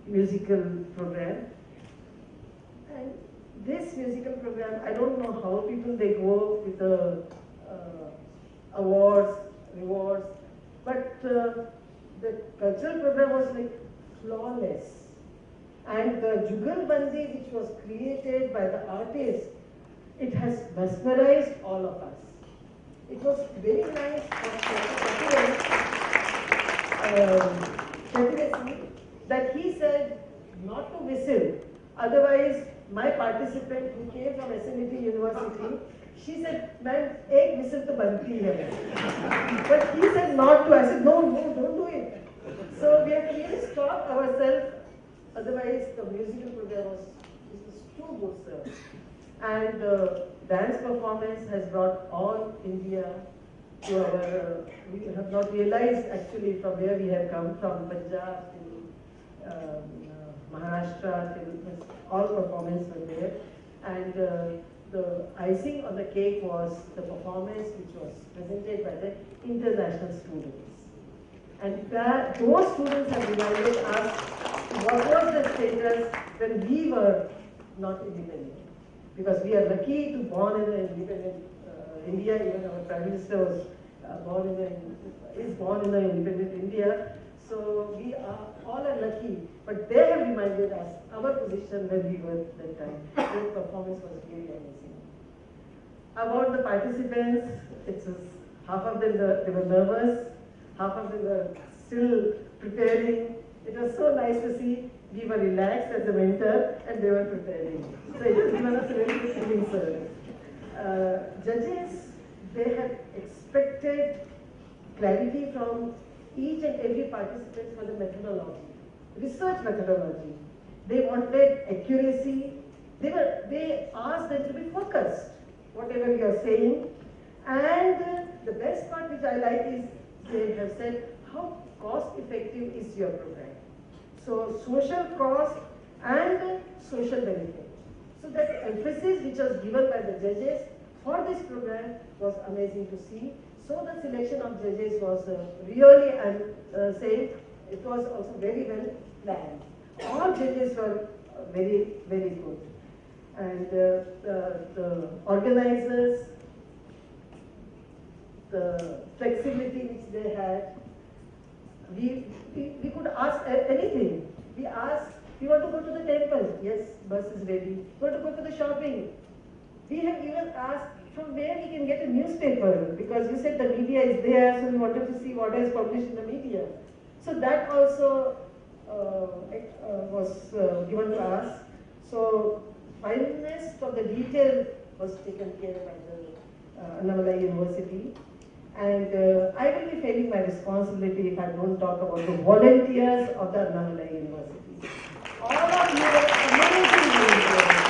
musical program. And this musical program, I don't know how people they go with the awards, rewards, but the cultural program was like flawless. And the Jugalbandi which was created by the artist, it has mesmerized all of us. It was very nice that he said not to whistle. Otherwise, my participant who came from SNET University, she said, "Ma'am, ek whistle to banti hai." But he said not to. I said, no, don't do it. So we have to really stop ourselves. Otherwise, the musical program was too good, sir. And dance performance has brought all India to our, we have not realized actually from where we have come from, Punjab to Maharashtra, till all performance were there. And the icing on the cake was the performance which was presented by the international students. And those students have reminded us what was the status when we were not independent. Because we are lucky to born in an independent India. Even our Prime Minister was born in an independent India. So we are all are lucky. But they have reminded us our position when we were at that time. Their performance was really amazing. About the participants, it's half of them they were nervous, half of them were still preparing. It was so nice to see. We were relaxed as a mentor and they were preparing. So it has given us a very good feeling, sir. Judges, they had expected clarity from each and every participant for the methodology, research methodology. They wanted accuracy. They asked them to be focused, whatever we are saying. And the best part which I like is they have said, how cost effective is your program? So social cost and social benefit. So that emphasis which was given by the judges for this program was amazing to see. So the selection of judges was really, I'm saying, it was also very well planned. All judges were very, very good. And the organizers, the flexibility which they had, we could ask anything. We asked, we want to go to the temple. Yes, bus is ready. We want to go to the shopping. We have even asked from where we can get a newspaper, because you said the media is there, so we wanted to see what is published in the media. So that also was given to us. So fineness of the detail was taken care of by the Annamalai University. And I will be failing my responsibility if I don't talk about the volunteers of the Annamalai University. All of you are amazing volunteers.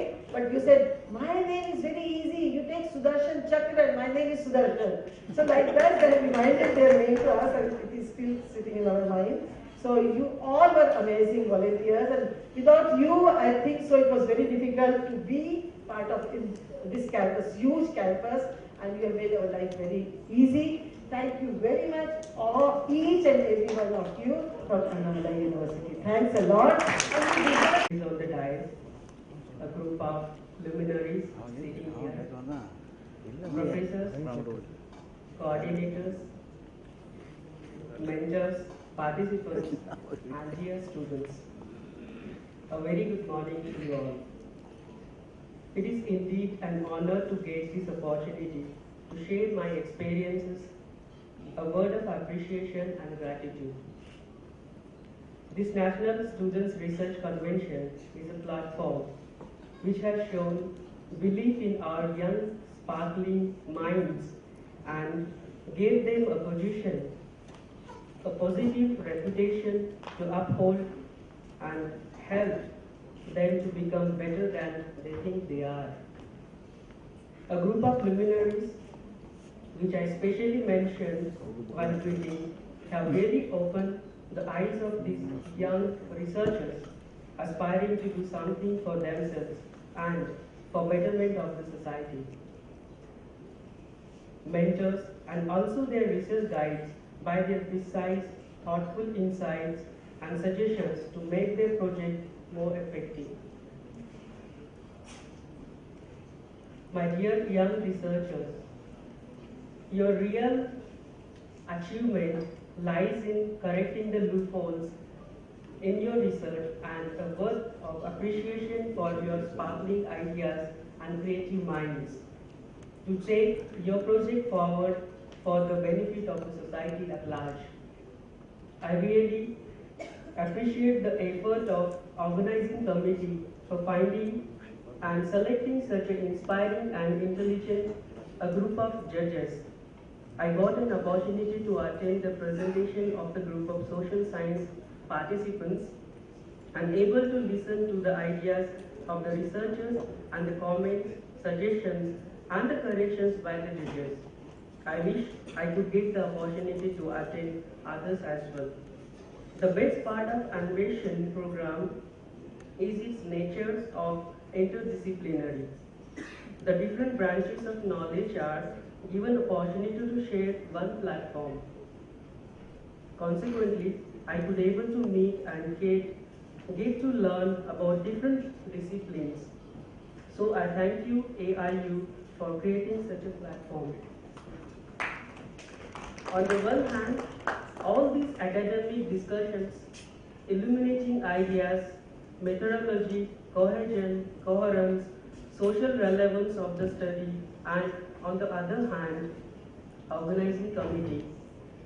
name, but you said, my name is very easy. You take Sudarshan Chakra and my name is Sudarshan. So like that, they have reminded their name to us and it is still sitting in our mind. So you all were amazing volunteers, and without you, I think so it was very difficult to be part of this campus, huge campus, and you have made our life very easy. Thank you very much, each and every one of you from Annamalai University. Thanks a lot. Is on the dais, a group of luminaries sitting here, professors, coordinators, mentors, participants, and dear students. A very good morning to you all. It is indeed an honor to get this opportunity to share my experiences, a word of appreciation and gratitude. This National Students Research Convention is a platform which has shown belief in our young, sparkling minds and gave them a position, a positive reputation to uphold and help them to become better than they think they are. A group of luminaries, which I specially mentioned while greeting, have really opened the eyes of these young researchers aspiring to do something for themselves and for betterment of the society. Mentors and also their research guides by their precise, thoughtful insights and suggestions to make their project more effective. My dear young researchers, your real achievement lies in correcting the loopholes in your research and a word of appreciation for your sparkling ideas and creative minds to take your project forward for the benefit of the society at large. I really appreciate the effort of organizing committee for finding and selecting such an inspiring and intelligent a group of judges. I got an opportunity to attend the presentation of the group of social science participants and able to listen to the ideas of the researchers and the comments, suggestions and the corrections by the judges. I wish I could get the opportunity to attend others as well. The best part of Anveshan program is its nature of interdisciplinary. The different branches of knowledge are given opportunity to share one platform. Consequently, I could able to meet and get to learn about different disciplines. So I thank you, AIU, for creating such a platform. On the one hand, all these academic discussions, illuminating ideas, methodology, cohesion, coherence, social relevance of the study, and on the other hand, organizing committee,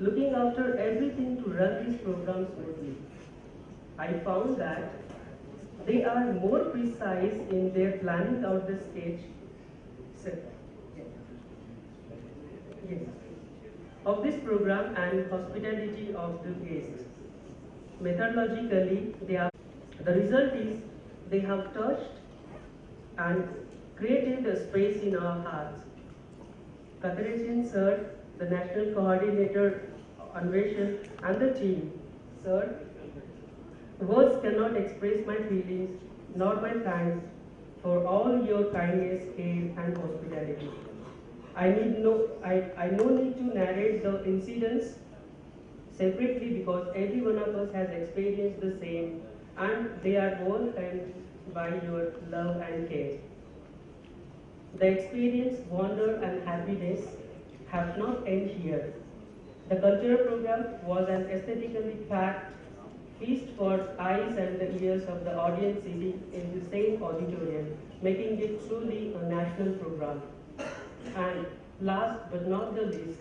looking after everything to run this program smoothly. I found that they are more precise in their planning out the stage of this program and hospitality of the guests. Methodologically, the result is they have touched and created a space in our hearts. Katharine sir, the national coordinator, Anveshan, and the team, sir, words cannot express my feelings nor my thanks for all your kindness, care, and hospitality. I no need to narrate the incidents separately because every one of us has experienced the same and they are all earned by your love and care. The experience, wonder and happiness have not ended here. The cultural program was an aesthetically packed feast for eyes and the ears of the audience sitting in the same auditorium, making it truly a national program. And last but not the least,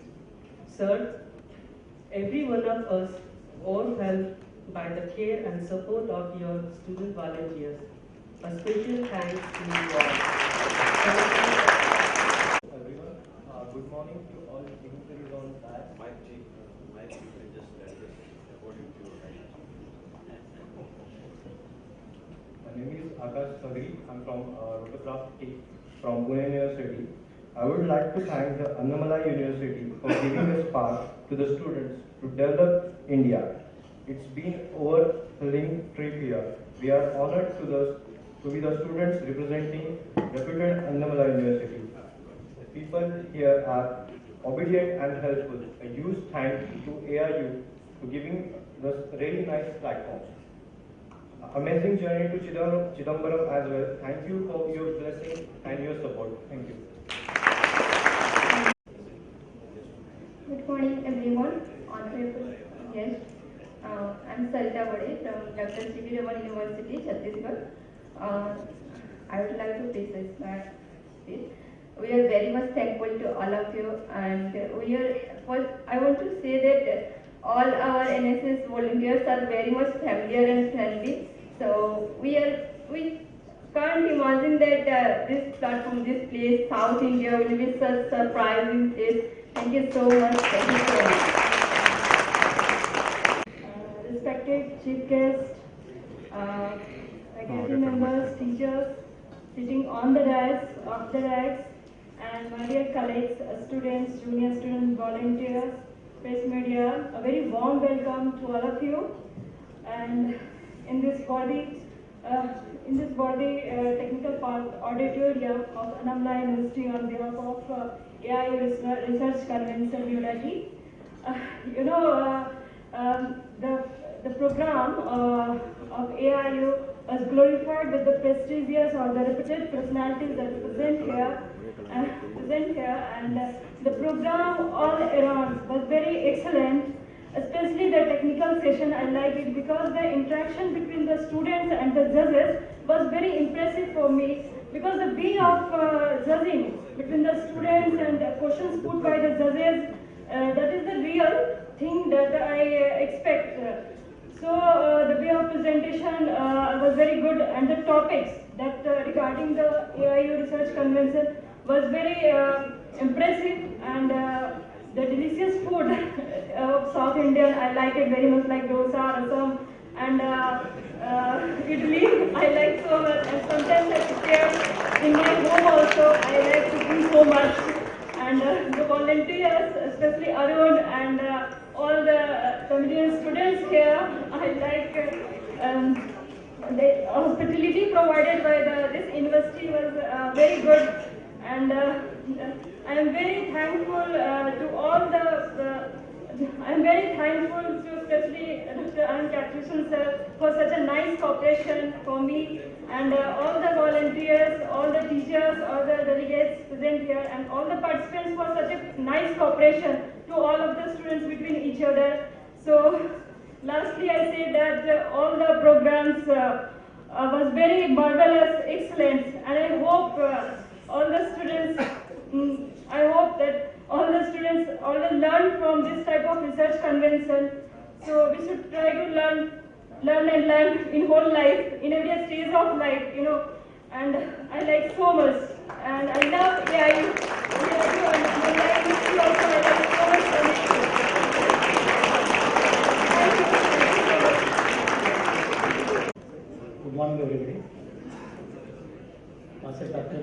sir, every one of us all helped by the care and support of your student volunteers. A special thanks to you all. Everyone, good morning to all dignitaries on that. My chief, just according to your right. My name is Akash Sagri. I'm from Rotograph T from Pune University. I would like to thank the Annamalai University for giving a spark to the students to develop India. It's been overwhelming trip here. We are honored to be the students representing reputed Annamalai University. The people here are obedient and helpful. A huge thanks to AIU for giving us a really nice platform. Amazing journey to Chidambaram as well. Thank you for your blessing and your support. Thank you. Good morning, everyone. Honorable guests, I'm Sarita Bade from Dr. C.V. Raman University, Chhattisgarh. I would like to preface that we are very much thankful to all of you, and I want to say that all our NSS volunteers are very much familiar and friendly. So we can't imagine that this platform, this place, South India, will be such surprising place. Thank you so much. Thank you so much. Respected chief guest, faculty members, teachers sitting on the dais, off the dais, and my dear colleagues, students, junior students, volunteers, press media, a very warm welcome to all of you. And in this body technical part auditorium of Annamalai University on behalf of AI Research Convention New Delhi. The program of AIU was glorified with the prestigious or the reputed personalities that present here, and the program all around was very excellent. Especially the technical session, I like it because the interaction between the students and the judges was very impressive for me, because the way of judging between the students and the questions put by the judges, that is the real thing that I expect. So the way of presentation was very good, and the topics that regarding the AIU Research Convention was very impressive, and the delicious food of South Indian, I like it very much, like dosa, rasam, and idli, I like so much, and sometimes I prepare in my home also, I like cooking so much, and the volunteers, especially Arun and all the comedian students here, I like the hospitality provided by this university was very good, and I am very thankful to all I am very thankful to especially Dr. Ann Catherine sir for such a nice cooperation for me, and all the volunteers, all the teachers, all the delegates present here, and all the participants for such a nice cooperation to all of the students between each other. So lastly, I say that all the programs was very marvelous, excellent, and I hope all the students, I hope that all the students learn from this type of research convention. So we should try to learn in whole life, in every stage of life, and I like so much, and I love AIU, and my life history also I like so much. Good morning, everybody. Myself, Dr.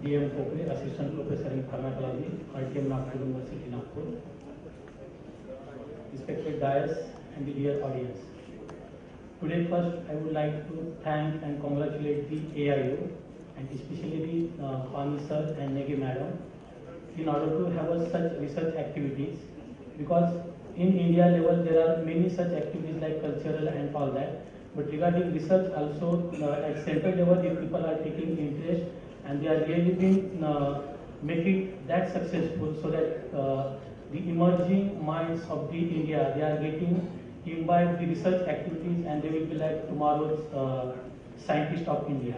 D.M. Kokre, Assistant Professor in Pharmacology, RTM Nagpur University, Nagpur. Respected dais and the dear audience. Today, first, I would like to thank and congratulate the AIU, and especially the Pani sir and Negi madam, in order to have such research activities, because in India level there are many such activities like cultural and all that. But regarding research also, at central level, if people are taking interest and they are really been making that successful, so that the emerging minds of the India, they are getting imbibed the research activities, and they will be like tomorrow's scientist of India.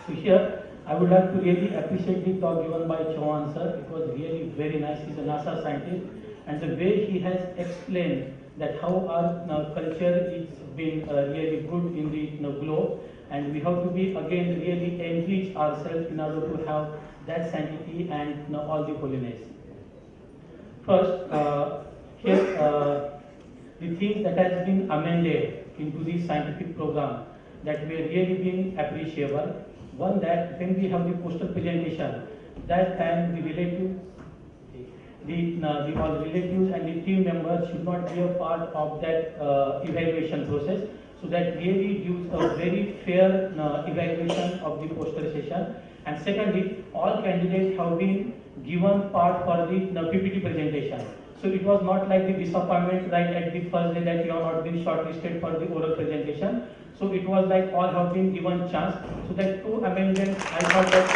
So here, I would like to really appreciate the talk given by Chauhan sir. It was really very nice. He's a NASA scientist, and the way he has explained that how our culture is been really good in the globe, and we have to be again really enrich ourselves in order to have that sanctity and all the holiness. First, here the thing that has been amended into the scientific program, that were really been appreciable. One, that when we have the poster presentation, that time the relatives, all relatives and the team members should not be a part of that evaluation process. So that really gives a very fair evaluation of the poster session. And secondly, all candidates have been given part for the PPT presentation. So it was not like the disappointment right at the first day that you have not been shortlisted for the oral presentation. So it was like all have been given chance. So that 2 amendments, I thought that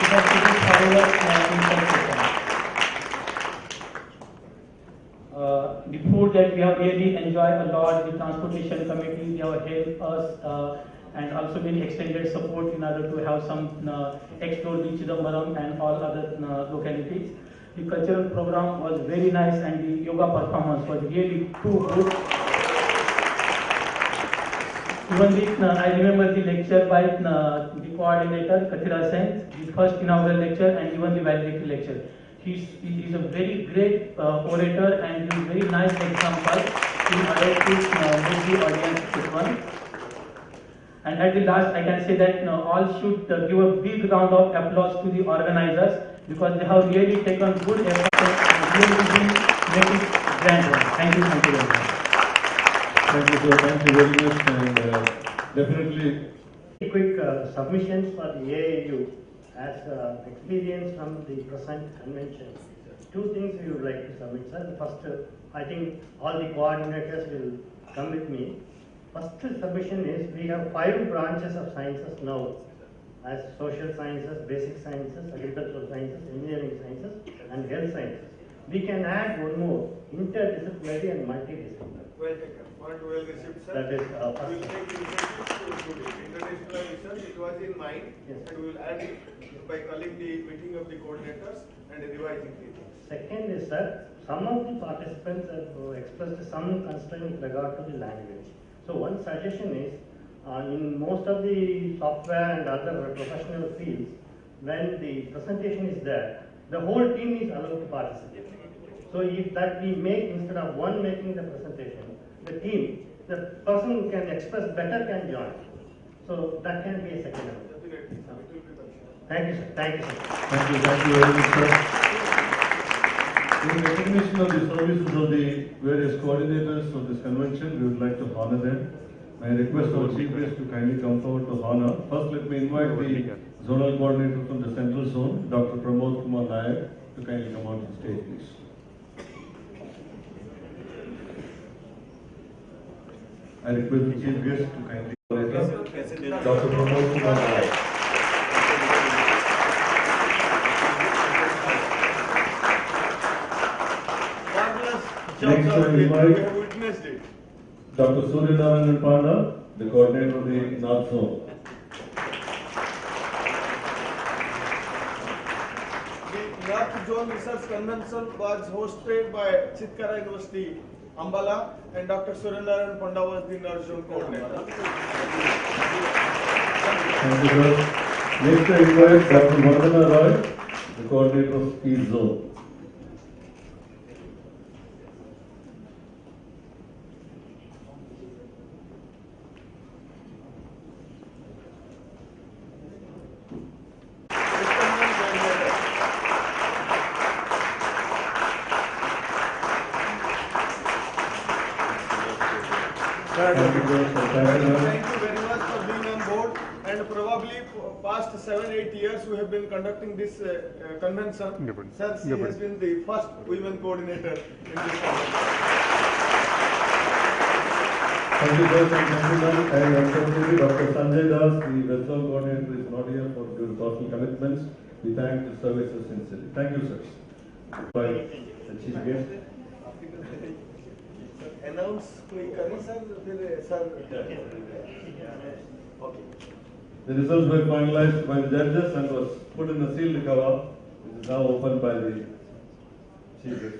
it was taken forward in consideration. The food that we have really enjoyed a lot, the transportation committee, they have helped us and also been extended support in order to have some explore the Chidambaram and all other localities. The cultural program was very nice and the yoga performance was really too good. Even I remember the lecture by the coordinator, Kathira Sen, the first inaugural lecture and even the valedictory lecture. He is a very great orator and he is very nice example in order to make the audience sit one. And at the last, I can say that all should give a big round of applause to the organizers because they have really taken good effort and really make it grand one. Thank you very much. Thank you, sir. Thank you very much. And definitely, quick submissions for the AAU as experience from the present convention. 2 things we would like to submit, sir. The first, I think all the coordinators will come with me. First submission is we have 5 branches of sciences now as social sciences, basic sciences, agricultural sciences, engineering sciences and health sciences. We can add one more, interdisciplinary and multidisciplinary. Well taken. Point well received, sir. That is we will take initiatives to do it. International research, it was in mind, yes. And we will add it by calling the meeting of the coordinators and revising the things. Second is that some of the participants have expressed some concern with regard to the language. So one suggestion is, in most of the software and other professional fields, when the presentation is there, the whole team is allowed to participate. So if that we make, instead of one making the presentation, the team, the person who can express better can join. So that can be a second amendment. Definitely, it will be done. Thank you, sir. Thank you, sir. Thank you very much, sir. In recognition of the services of the various coordinators of this convention, we would like to honor them. I request our chief guest to kindly come forward to honor. First, let me invite the zonal coordinator from the central zone, Dr. Pramod Kumar Nayak, to kindly come on to the stage, please. I request the chief guest to kindly Dr. Pramod Kumar Nayak. Next, I invite witnessed it. Dr. Suryanarayan Panda, the coordinator of the North Zone. The North Zone Research Convention was hosted by Chitkara University, Ambala, and Dr. Suryanarayan Panda was the North Zone coordinator. Thank you, sir. Next, I invite Dr. Vandana Roy, the coordinator of East Zone. Thank you very much for being on board, and probably for past 7-8 years we have been conducting this convention. Sir, she has been the first women coordinator in this convention. Thank you, sir. Thank you, ma'am. And unfortunately, Dr. Sanjay Das, the West Zone coordinator, is not here for due to personal commitments. We thank the services sincerely. Thank you, sir. By the chief guest. Announce कोई करें sir फिर sir okay. The results were finalized by the judges and was put in the sealed cover, which is now opened by the chief guest.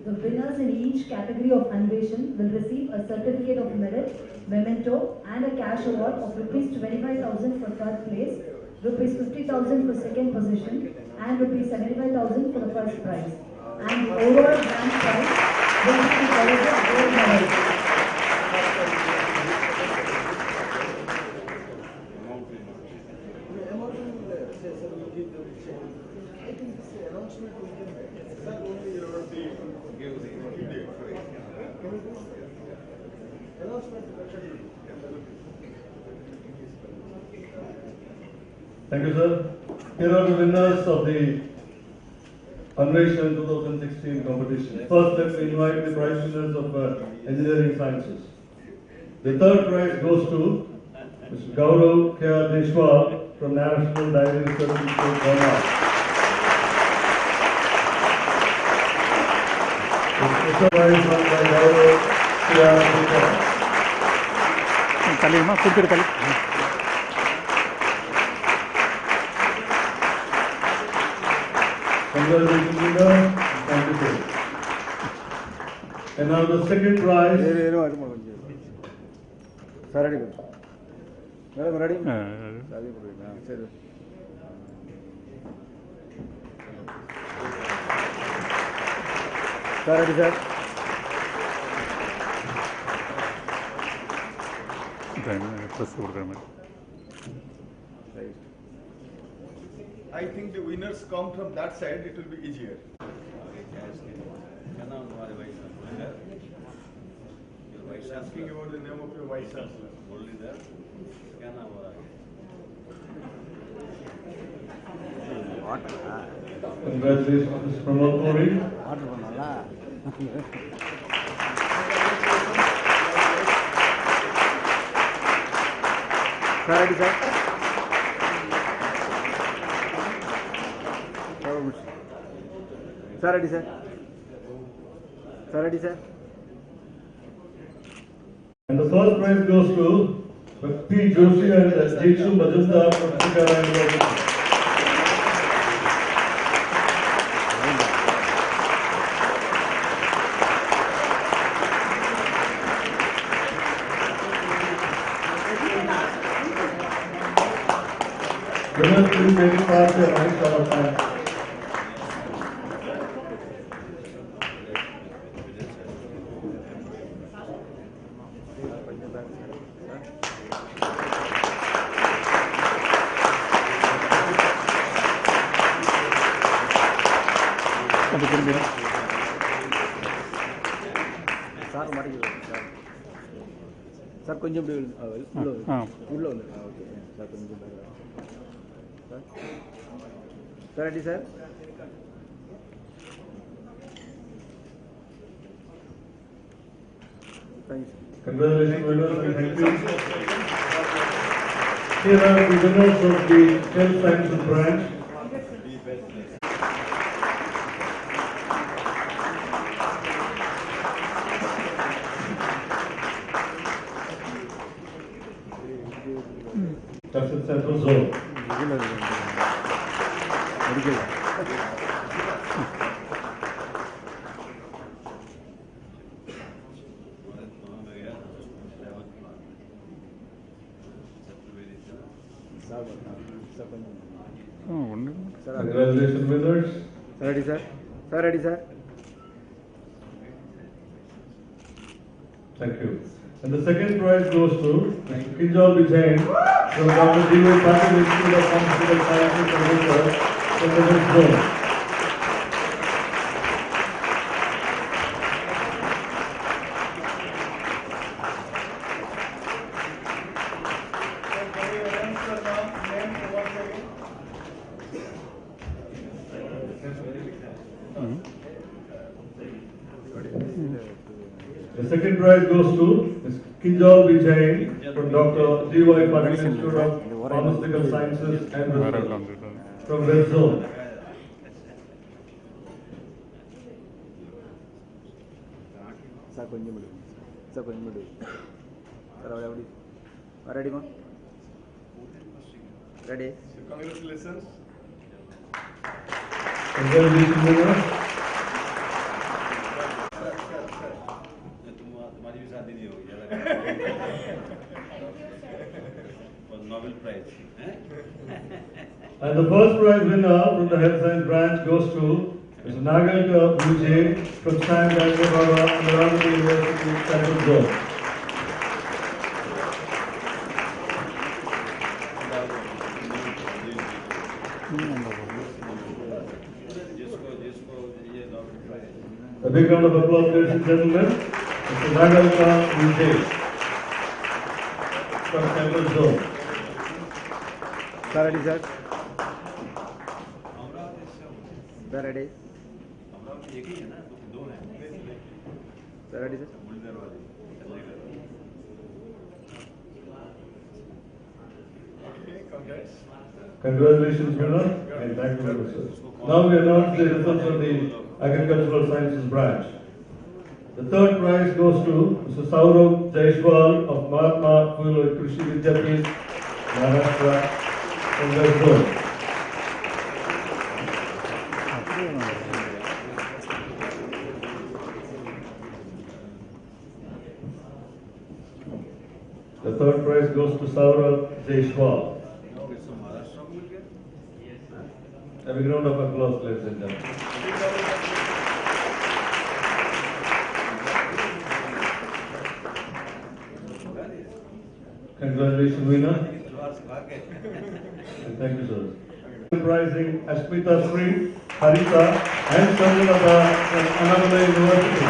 The winners in each category of Anveshan will receive a certificate of merit, memento, and a cash award of rupees 25,000 for third place, rupees 50,000 for second position, and rupees 75,000 for the first prize. And the overall grand prize will be the gold medal. Thank you, sir. Here are the winners of the Anveshan 2016 competition. First, let me invite the prize winners of engineering sciences. The third prize goes to Mr. Gaurav K. Deshwal from National Dairy Research Institute, Burma. The special prize won by Gaurav K. Deshwal. Congratulations, winner. Thank you, sir. And now the second prize. Sir, ready? Madam, ready? Sir, ready, sir? I think the winners come from that side, it will be easier. Asking about the name of your vice chancellor. Only that. Congratulations, Mr. Pramod Puri. Sir, ready, sir? Sir, ready, sir? Sir, ready, sir? And the first prize goes to P. Joshi and Jishu Majumdar from Sikara University. Winners, please take it past your mics all the time. Sir, konjam ulla undu. Okay. Sir, konjam background. Sir, ready, sir? Thank you. Congratulations, winners, and thank you. Here are the winners of the Health Sciences branch. That's in Central Zone. Congratulations, winners. Sir, ready, sir? Sir, ready, sir? Thank you. And the second prize goes to Mr. Kinjal Vijayan from Dr. D.V. Patil Institute of Pharmaceutical Sciences and Research from the West Zone. The second prize goes to Ms. Kinjal Vijayan from Dr. D.Y. Patil Institute of Pharmaceutical Sciences and Research from West Zone. Sir, konjam ulla. Sir, konjam ulla. Sir, ready? Ready, ma? Ready? Congratulations. Congratulations, winners. तुम्हारी भी शादी नहीं होगी और Nobel Prize. And the first prize winner from the Health Science branch goes to Mr. Nagal Vijay from San Diego and the University Central Zone. जिसको big round of applause, ladies and gentlemen. Mr. Nagalka Vijay from Central Zone. Sir, ready, sir? Sir, ready? Sir, ready, sir? Congratulations, winner, and thank you very much, sir. Now we announce the results of the Agricultural Sciences branch. The third prize goes to Mr. Saurav Jaishwal of Mahatma Phule Krishi Vidyapith, Maharashtra, from West Zone. The third prize goes to Saurav Jaishwal. A big round of applause, ladies and gentlemen. Congratulations, winner. And thank you, sir. Prizing Ashmita Sri, Harita, and Chandranada from Annamalai University.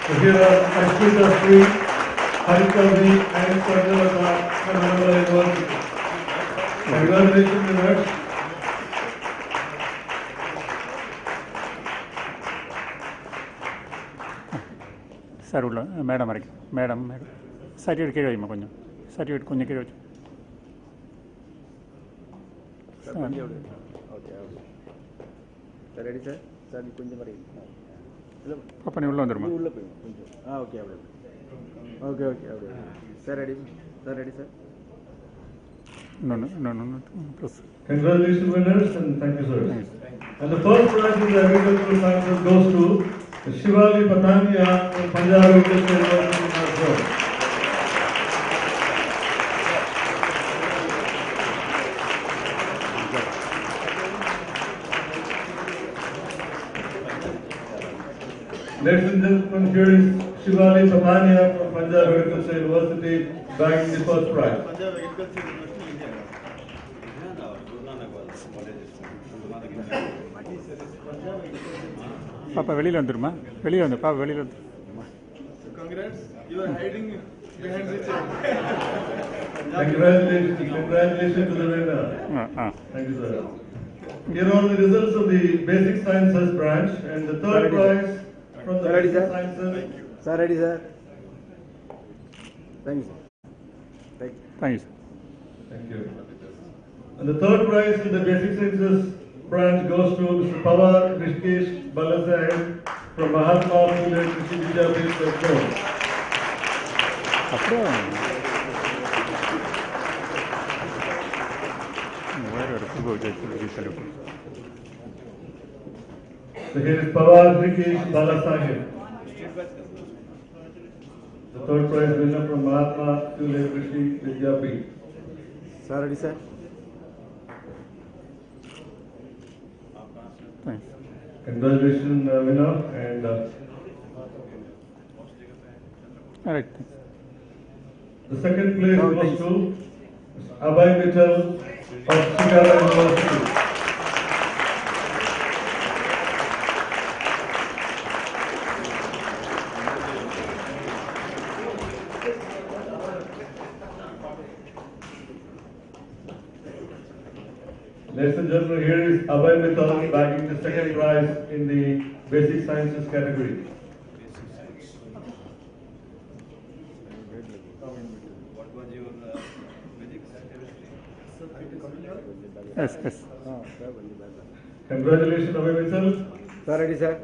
So here are Ashmita Sri, Harita and Chandranada from Annamalai University. Congratulations, winners. Sir உள்ள madam வரைக்கும் madam certificate கீழே வைமா கொஞ்சம் certificate கொஞ்சம் கீழே வச்சு Okay, okay. Sir, ready, sir? Sir, கொஞ்சம் வரைக்கும். பாப்பா நீ உள்ள வந்துருமா உள்ள போய் கொஞ்சம். Okay, அப்படியே. Okay, okay, அப்படியே. Sir, ready? Sir, ready, sir? No. Plus. Congratulations, winners, and thank you, sir. And the first prize in the agricultural sciences goes to Shivali Patania from Punjab University, Maharashtra. Ladies and gentlemen, here is Shivali Patania from Punjab Agricultural University bagging the first prize. பாப்பா வெளியில் வந்துருமா வெளியே வந்து பாப்பா வெளியில் வந்து Congrats, you are hiding behind the chair. Congratulations to the winner. Thank you, sir. Here are the results of the Basic Sciences branch, and the third prize from the Basic Sciences. Sir, ready, sir? Thank you, sir. Thank you. Thank you. And the third prize in the Basic Sciences branch goes to Mr. Pawar Rishikesh Balasaheb from Mahatma Phule Krishi Vidyapith, West Zone. So here is Pawar Rishikesh Balasaheb, the third prize winner from Mahatma Phule Krishi Vidyapith. Sir, ready, sir? Thanks. Congratulations, winner, and all right. The second place goes to Abhay Mittal of Chicago University. Ladies and gentlemen, here is Abhay Mittal bagging the second prize in the Basic Sciences category. What was your physics, chemistry? Yes. Congratulations, Abhay Mittal. Sir, ready, sir?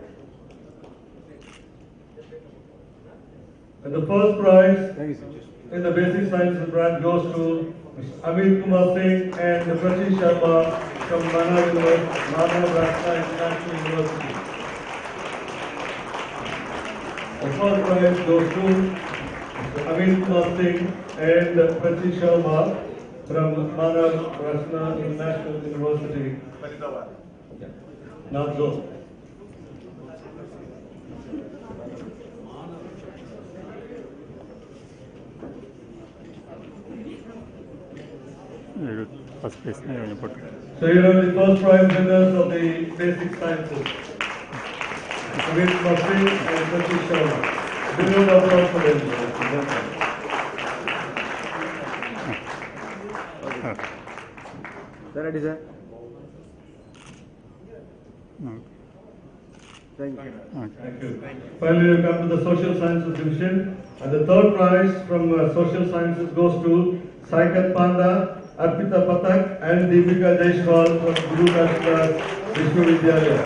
And the first prize Thank you, in the Basic Sciences branch goes to Mr. Amit Kumar Singh and Prachi Sharma from Maharashtra International University. The first prize goes to Mr. Amit Kumar Singh and Prachi Sharma from Maharashtra International University. Not so. First place. So here are the first prize winners of the basic sciences. Sumit Mastri and Satish Sharma. Big round of applause for them. Sir, ready, sir? Thank you. Thank you. Finally, we come to the social sciences division, and the third prize from social sciences goes to Saikat Panda, Arpita Patak, and Deepika Jaishwal from Guru Kashmir Vishwavidyalaya.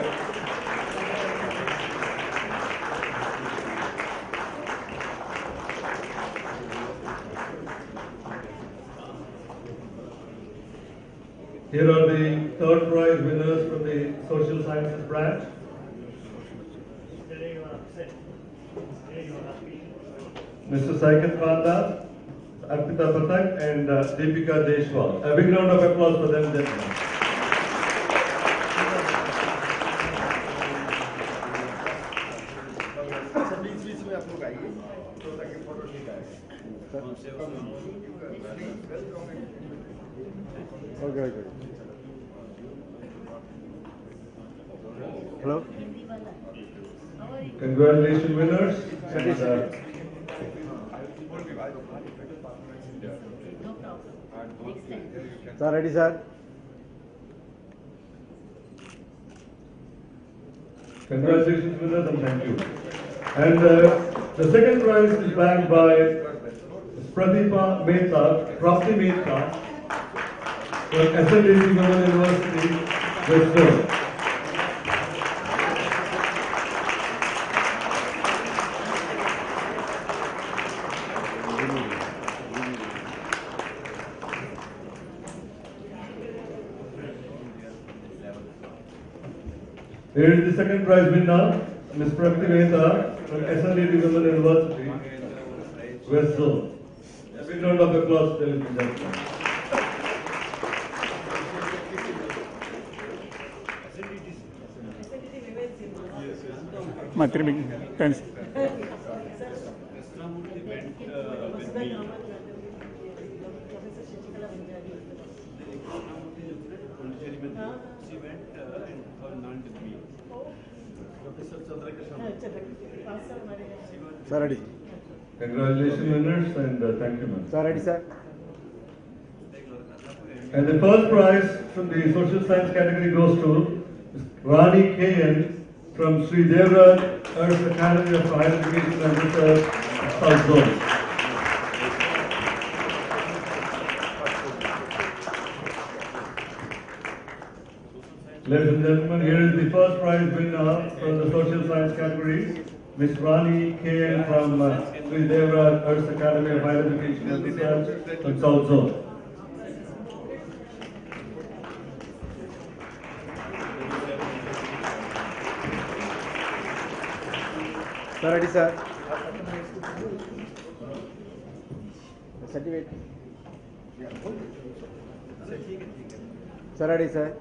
Here are the third prize winners from the social sciences branch. Mr. Saikat Panda, Arpita Patak, and Deepika Jaishwal. A big round of applause for them, gentlemen. Okay. Hello. Congratulations, winners. And, sir, ready, sir? Congratulations, winners, and thank you. And the second prize is backed by Pratibha Mehta, Prapti Mehta, from SLDC Women University, Western. Here is the second prize winner, Ms. Prapti Mehta from SLDC Women University, West Zone. A big round of applause, ladies and gentlemen. Matri tens. Sir, ready. Congratulations, winners, and thank you, ma'am. Sir, ready, sir? And the first prize from the social science category goes to Rani K.N. from Sri Devraj Earth Academy of Higher Education and Research, South Zone. Ladies and gentlemen, here is the first prize winner from the social science category, Ms. Rani K.N. from Sri Devraj Earth Academy of Higher Education and Research, from South Zone. Sir, ready, sir? Certificate. Sir, ready, sir?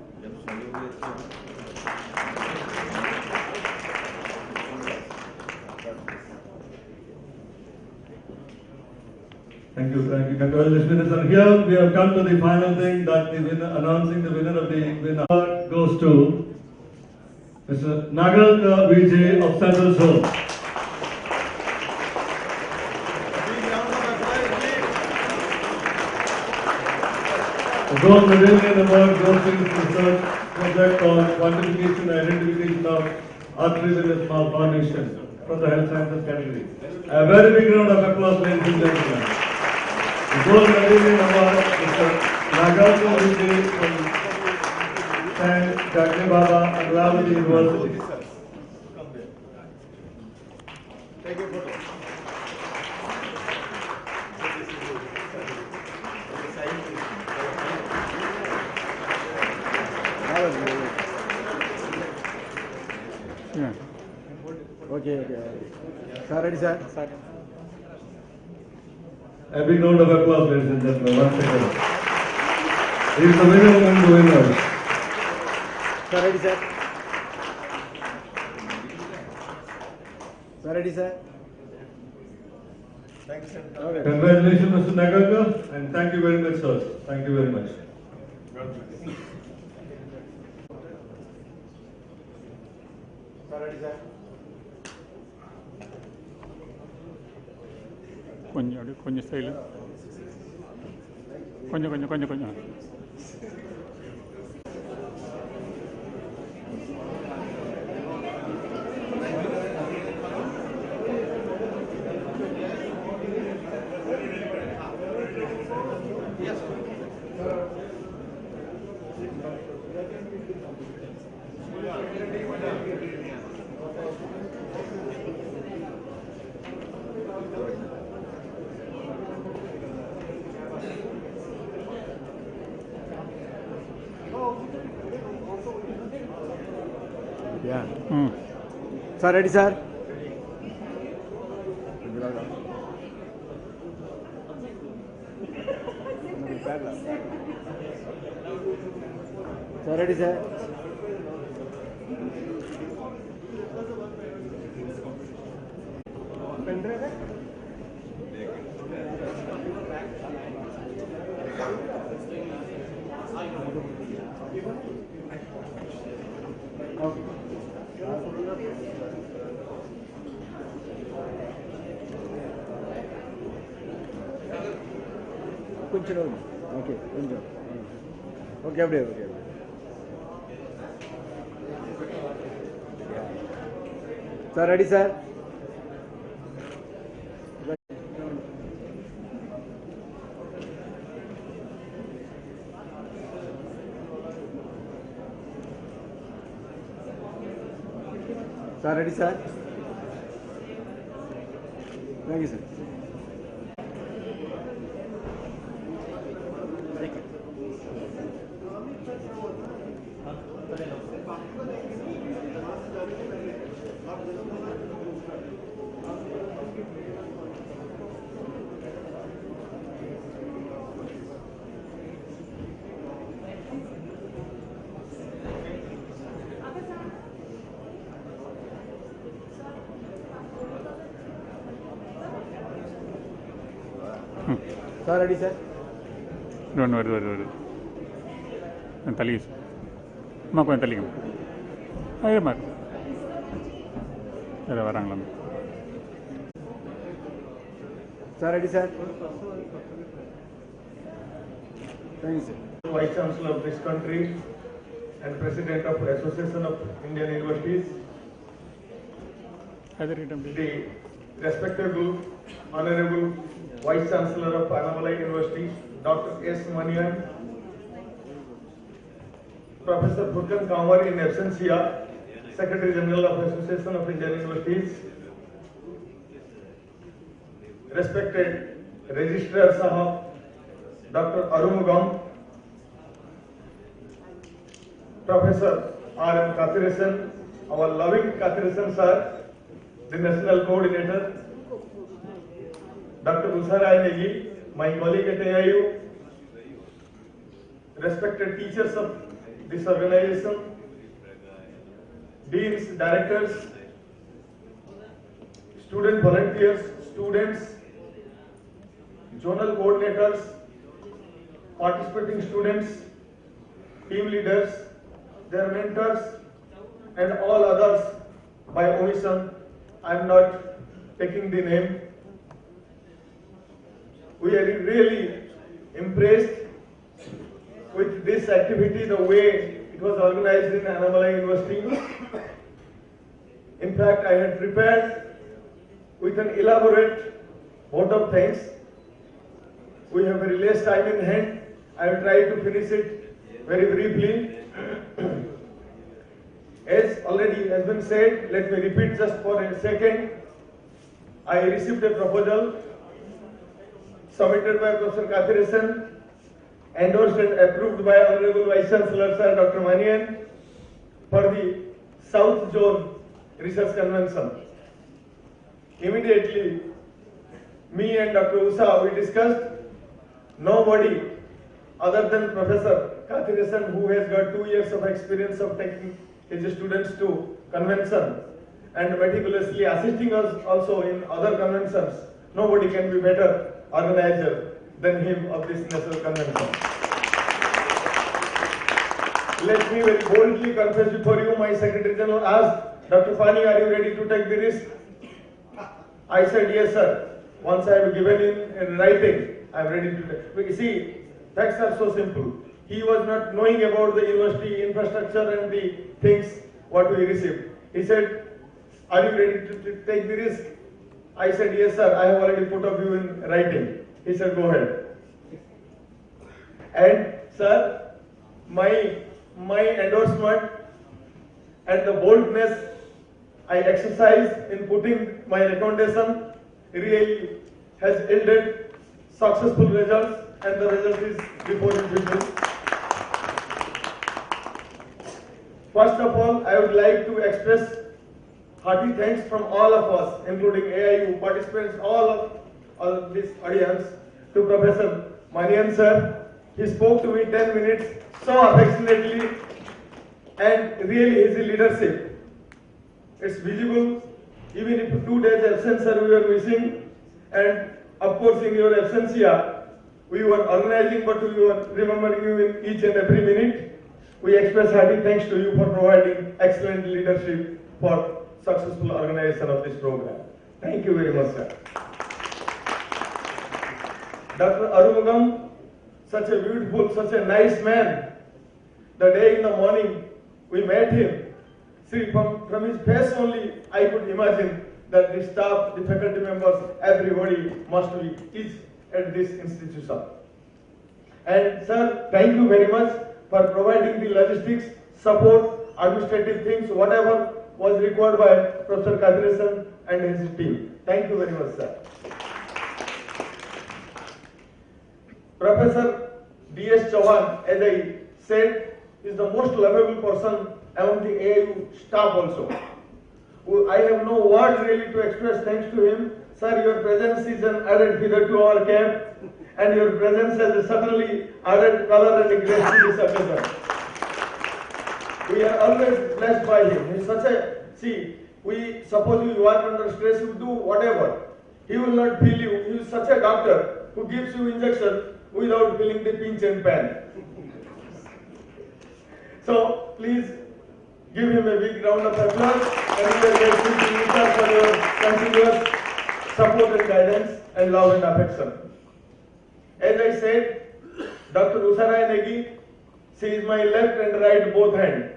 Thank you. Congratulations, winners. And here we have come to the final thing, that the winner, announcing the winner of the winner goes to Mr. Nagal Vijay of Central Zone. The Gold Medallion Award goes to his research project on quantification and identification of artery-venous malformation from the health sciences category. A very big round of applause, ladies and gentlemen. The Gold Medallion Award Mr. Nagal Vijay from San Jagde Baba, Annamalai University. Take a photo. Yeah. Okay. Sir, ready, sir? Sir. A big round of applause, ladies and gentlemen. Once again. He is the winner among the winners. Sir, ready, sir? Sir, ready, sir? Thanks and Congratulations, Mr. Nagaka, and thank you very much, sir. Thank you very much. God bless. கொஞ்சம் style கொஞ்சம் Yeah. Sir, ready, sir? Sir, ready, sir? కొంచెం okay కొంచెం okay అప్పుడే okay sir ready sir sir ready sir thank you sir Sir, ready, sir? No, வருது தள்ளி அம்மா கொஞ்சம் தள்ளிக்கணும் ஐயம்மா சரி வராங்களா Sir, ready, sir? Thank you, sir. Vice Chancellor of this country and President of Association of Indian Universities, the respectable Honorable Vice Chancellor of Annamalai University, Dr. S. Manian, Professor Furkan Kanwar in absentia, Secretary General of Association of Indian Universities, respected Registrar Sahab, Dr. Arumugam, Professor R. M. Kathiresan, our loving Kathiresan sir, the National Coordinator, Dr. Usharai Negi, my colleague at AIU, respected teachers of this organization, deans, directors, student volunteers, students, zonal coordinators, participating students, team leaders, their mentors, and all others by omission. I am not taking the name. We are really impressed with this activity, the way it was organized in Annamalai University. In fact, I had prepared with an elaborate vote of thanks. We have very less time in hand. I will try to finish it very briefly. As already has been said, let me repeat just for a second. I received a proposal submitted by Professor Kathiresan, endorsed and approved by Honorable Vice Chancellor Sir Dr. Manian for the South Zone Research Convention. Immediately, me and Dr. Usha, we discussed nobody other than Professor Kathiresan, who has got 2 years of experience of taking his students to convention and meticulously assisting us also in other conventions, nobody can be better organizer than him of this national convention. Let me very boldly confess before you, my Secretary General asked, Dr. Pani, are you ready to take the risk? I said, yes, sir. Once I have given in writing, I am ready to take. You see, facts are so simple. He was not knowing about the university infrastructure and the things what we received. He said, are you ready to take the risk? I said, yes, sir. I have already put up you in writing. He said, go ahead. And, sir, my endorsement and the boldness I exercise in putting my recommendation really has yielded successful results, and the result is before you people. First of all, I would like to express hearty thanks from all of us, including AIU participants, all of this audience, to Professor Manian sir. He spoke to me 10 minutes so affectionately, and really his leadership. It's visible, even if 2 days absence sir we were missing, and of course in your absence here, we were organizing, but we were remembering you in each and every minute. We express hearty thanks to you for providing excellent leadership for successful organization of this program. Thank you very much, sir. Dr. Arumugam, such a beautiful, such a nice man. The day in the morning we met him, see, from his face only I could imagine that the staff, the faculty members, everybody must be is at this institution. And sir, thank you very much for providing the logistics, support, administrative things, whatever was required by Professor Kathiresan and his team. Thank you very much, sir. Professor D.S. Chauhan, as I said, is the most lovable person among the AIU staff also. I have no words really to express thanks to him. Sir, your presence is an added feather to our camp, and your presence has certainly added color and grace to this occasion. We are always blessed by him. He is such a, see, we suppose you work under stress, you do whatever. He will not feel you. He is such a doctor who gives you injection without feeling the pinch and pain. So, please give him a big round of applause, and we are grateful to you, sir, for your continuous support and guidance and love and affection. As I said, Dr. Usharai Negi, she is my left and right both hands.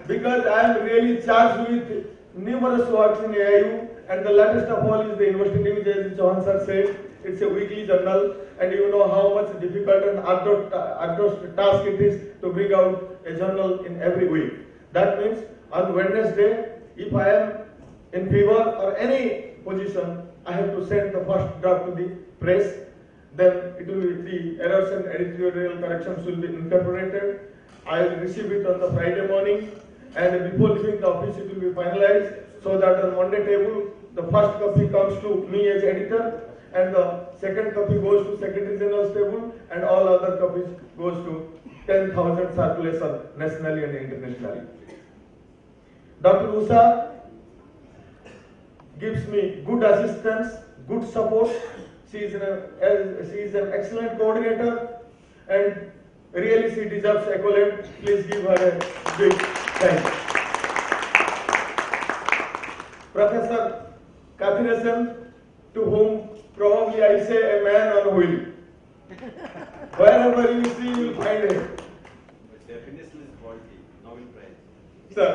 Because I am really charged with numerous works in AIU, and the latest of all is the University News, as Chauhan sir said. It's a weekly journal, and you know how much difficult and arduous task it is to bring out a journal in every week. That means on Wednesday, if I am in fever or any position, I have to send the first draft to the press. Then it will be the errors and editorial corrections will be incorporated. I will receive it on the Friday morning, and before leaving the office, it will be finalized, so that on Monday table, the first copy comes to me as editor, and the second copy goes to Secretary General's table, and all other copies goes to 10,000 circulation nationally and internationally. Dr. Usha gives me good assistance, good support. She is an excellent coordinator, and really she deserves accolade. Please give her a big thanks. Professor Kathiresan, to whom probably I say a man on wheel. Wherever you see, you will find him. But definition is quality, not in price. Sir.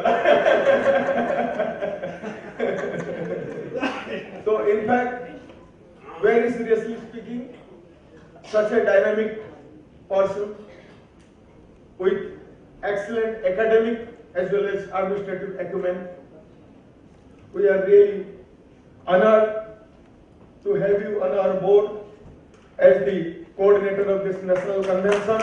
So, in fact, very seriously speaking, such a dynamic person with excellent academic as well as administrative acumen, we are really honored to have you on our board as the coordinator of this national convention.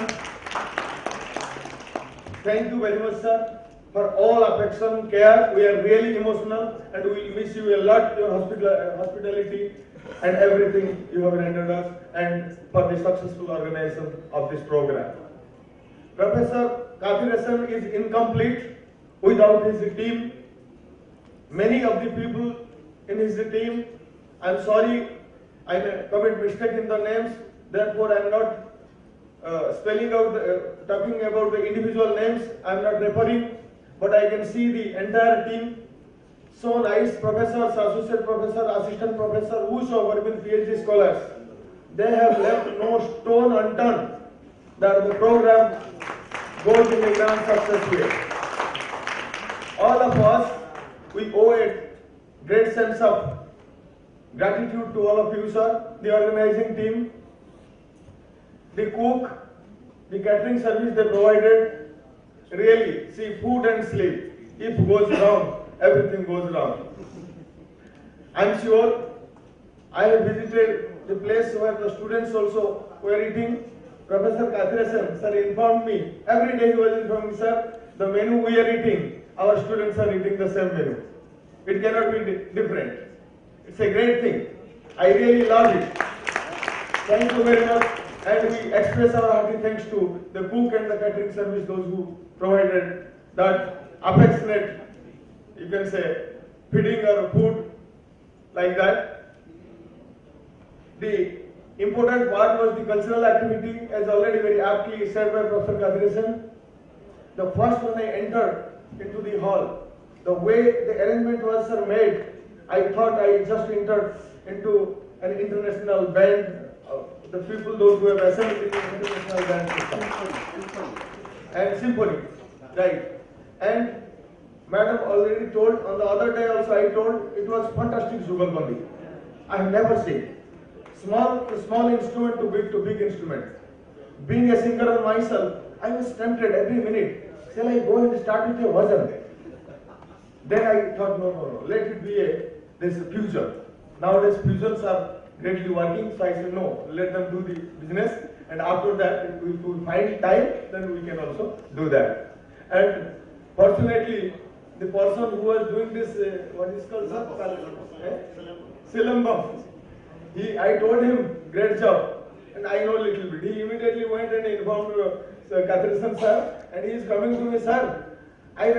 Thank you very much, sir, for all affection, care. We are really emotional, and we will miss you a lot, your hospitality and everything you have rendered us, and for the successful organization of this program. Professor Kathiresan is incomplete without his team. Many of the people in his team I'm sorry, I may commit mistake in the names, therefore I'm not spelling out, talking about the individual names, I'm not referring, but I can see the entire team, so nice, professors, associate professor, assistant professor, whosoever been PhD scholars, they have left no stone unturned that the program goes in a grand success way. All of us, we owe a great sense of gratitude to all of you, sir, the organizing team, the cook, the catering service they provided. Really, see, food and sleep. If goes wrong, everything goes wrong. I'm sure I have visited the place where the students also were eating. Professor Kathiresan, sir, informed me. Every day he was informing me, sir, the menu we are eating, our students are eating the same menu. It cannot be different. It's a great thing. I really love it. Thank you very much. And we express our hearty thanks to the cook and the catering service, those who provided that affectionate, you can say, feeding or food like that. The important part was the cultural activity, as already very aptly said by Professor Kathiresan. The first when I entered into the hall, the way the arrangement was made, I thought I just entered into an international band. The people, those who have assembled in the international band system. And symphony, right. And Madam already told, on the other day also I told, it was fantastic Jugalbandi. I have never seen. Small instrument to big instrument. Being a singer myself, I was tempted every minute. Shall I go and start with a bhajan? Then I thought, no, let it be this fusion. Nowadays fusions are greatly working, so I said no, let them do the business, and after that, if we find time, then we can also do that. And fortunately, the person who was doing this, what is called, Silambam, I told him, great job, and I know a little bit. He immediately went and informed Sir Kathiresan sir, and he is coming to me, sir, I had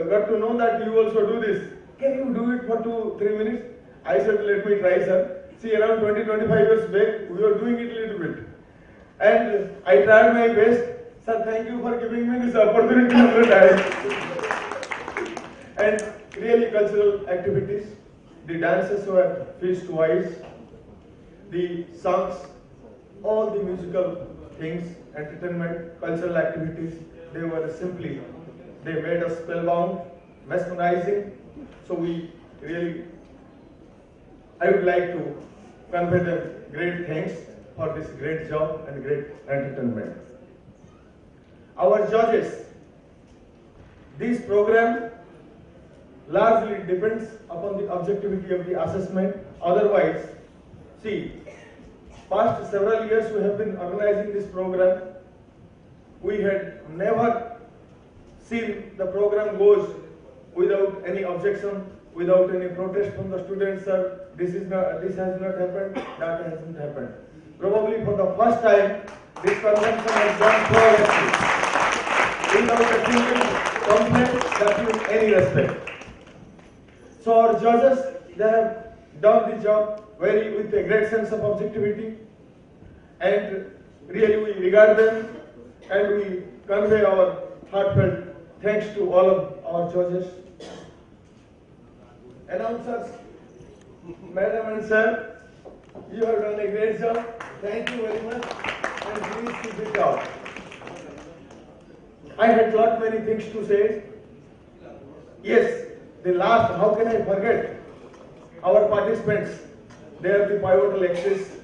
got to know that you also do this. Can you do it for 2-3 minutes? I said, let me try, sir. See, around 20-25 years back, we were doing it a little bit. And I tried my best. Sir, thank you for giving me this opportunity another time. And really cultural activities. The dances were feast-wise. The songs, all the musical things, entertainment, cultural activities, they were simply, they made us spellbound, mesmerizing. So we really, I would like to convey them great thanks for this great job and great entertainment. Our judges, this program largely depends upon the objectivity of the assessment. Otherwise, see, past several years we have been organizing this program. We had never seen the program goes without any objection, without any protest from the students, sir. This has not happened, that hasn't happened. Probably for the first time, this convention has gone flawlessly, without a single complaint, that in any respect. So our judges, they have done the job with a great sense of objectivity, and really we regard them and we convey our heartfelt thanks to all of our judges. Announcers, Madam and Sir, you have done a great job. Thank you very much, and please keep it up. I had lot many things to say. Yes, the last, how can I forget? Our participants, they are the pivotal axis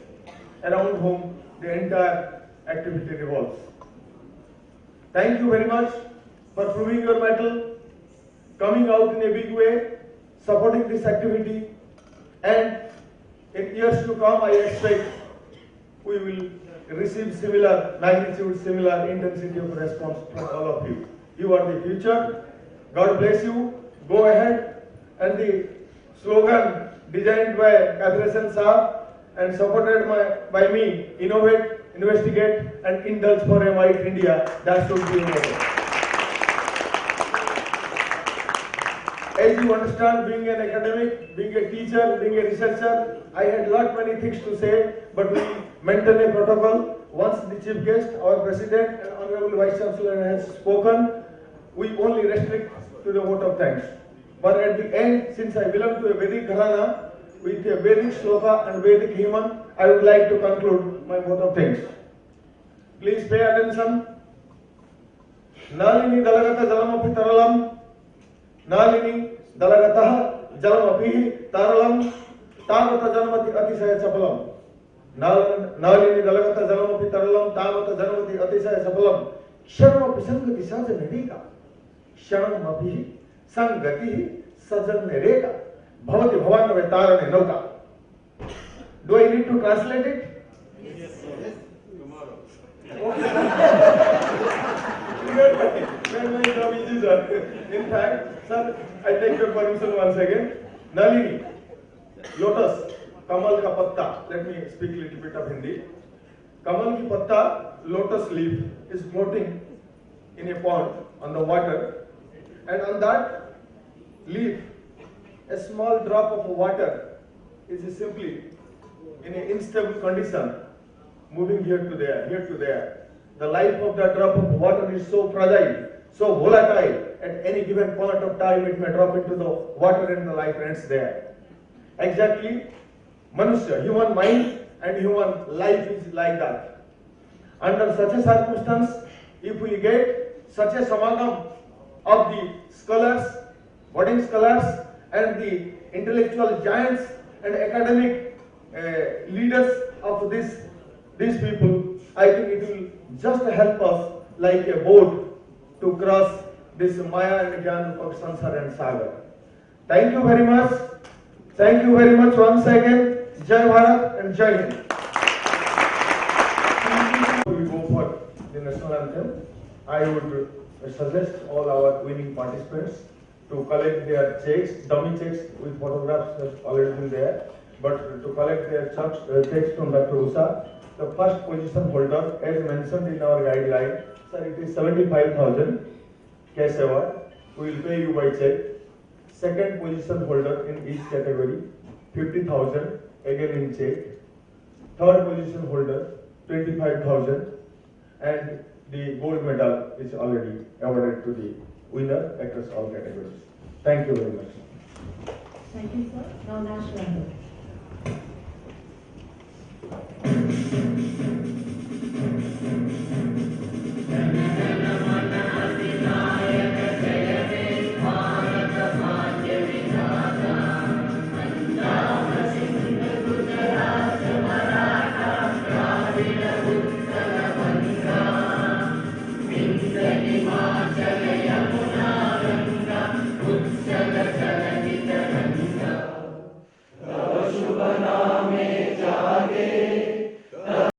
around whom the entire activity revolves. Thank you very much for proving your mettle, coming out in a big way, supporting this activity, and in years to come, I expect we will receive similar magnitude, similar intensity of response from all of you. You are the future. God bless you. Go ahead. And the slogan designed by Kathiresan Sir and supported by me, innovate, investigate, and indulge for a white India. That should be innovative. as you understand, being an academic, being a teacher, being a researcher, I had lot many things to say, but we maintain a protocol. Once the chief guest, our president and honorable vice chancellor has spoken, we only restrict to the vote of thanks. But at the end, since I belong to a Vedic Gharana, with a Vedic Shloka and Vedic Hymn, I would like to conclude my vote of thanks. Please pay attention. Nalini dalagata jalamapi taralam, Nalini dalagata jalamapi taralam, Tavata janamati atisaya chapalam. Nalini dalagata jalamapi taralam, Tavata janamati atisaya chapalam. Sharamapi sangati sajanareka. Sharamapi sangati sajanareka. Bhavati bhavanave tarane nauka. Do I need to translate it? Yes. Tomorrow. My job is done. In fact, sir, I take your permission once again. Nalini, lotus, kamal ka patta. Let me speak a little bit of Hindi. Kamal ki patta, lotus leaf, is floating in a pond on the water, and on that leaf, a small drop of water is simply in an unstable condition, moving here to there, here to there. The life of that drop of water is so fragile, so volatile. At any given point of time, it may drop into the water and the life ends there. Exactly, Manusya, human mind and human life is like that. Under such a circumstance, if we get such a samagam of the scholars, budding scholars, and the intellectual giants and academic leaders of these people, I think it will just help us like a boat to cross this Maya and Gyan of Sansar and Sagar. Thank you very much. Thank you very much once again. Jai Bharat and Jai Hind. We go for the national anthem. I would suggest all our winning participants to collect their checks, dummy checks with photographs have already been there, but to collect their checks from Dr. Usha. The first position holder, as mentioned in our guideline, sir, it is 75,000 cash award. We will pay you by check. Second position holder in each category, 50,000 again in check. Third position holder, 25,000, and the gold medal is already awarded to the winner across all categories. Thank you very much. Thank you, sir. Now, national anthem.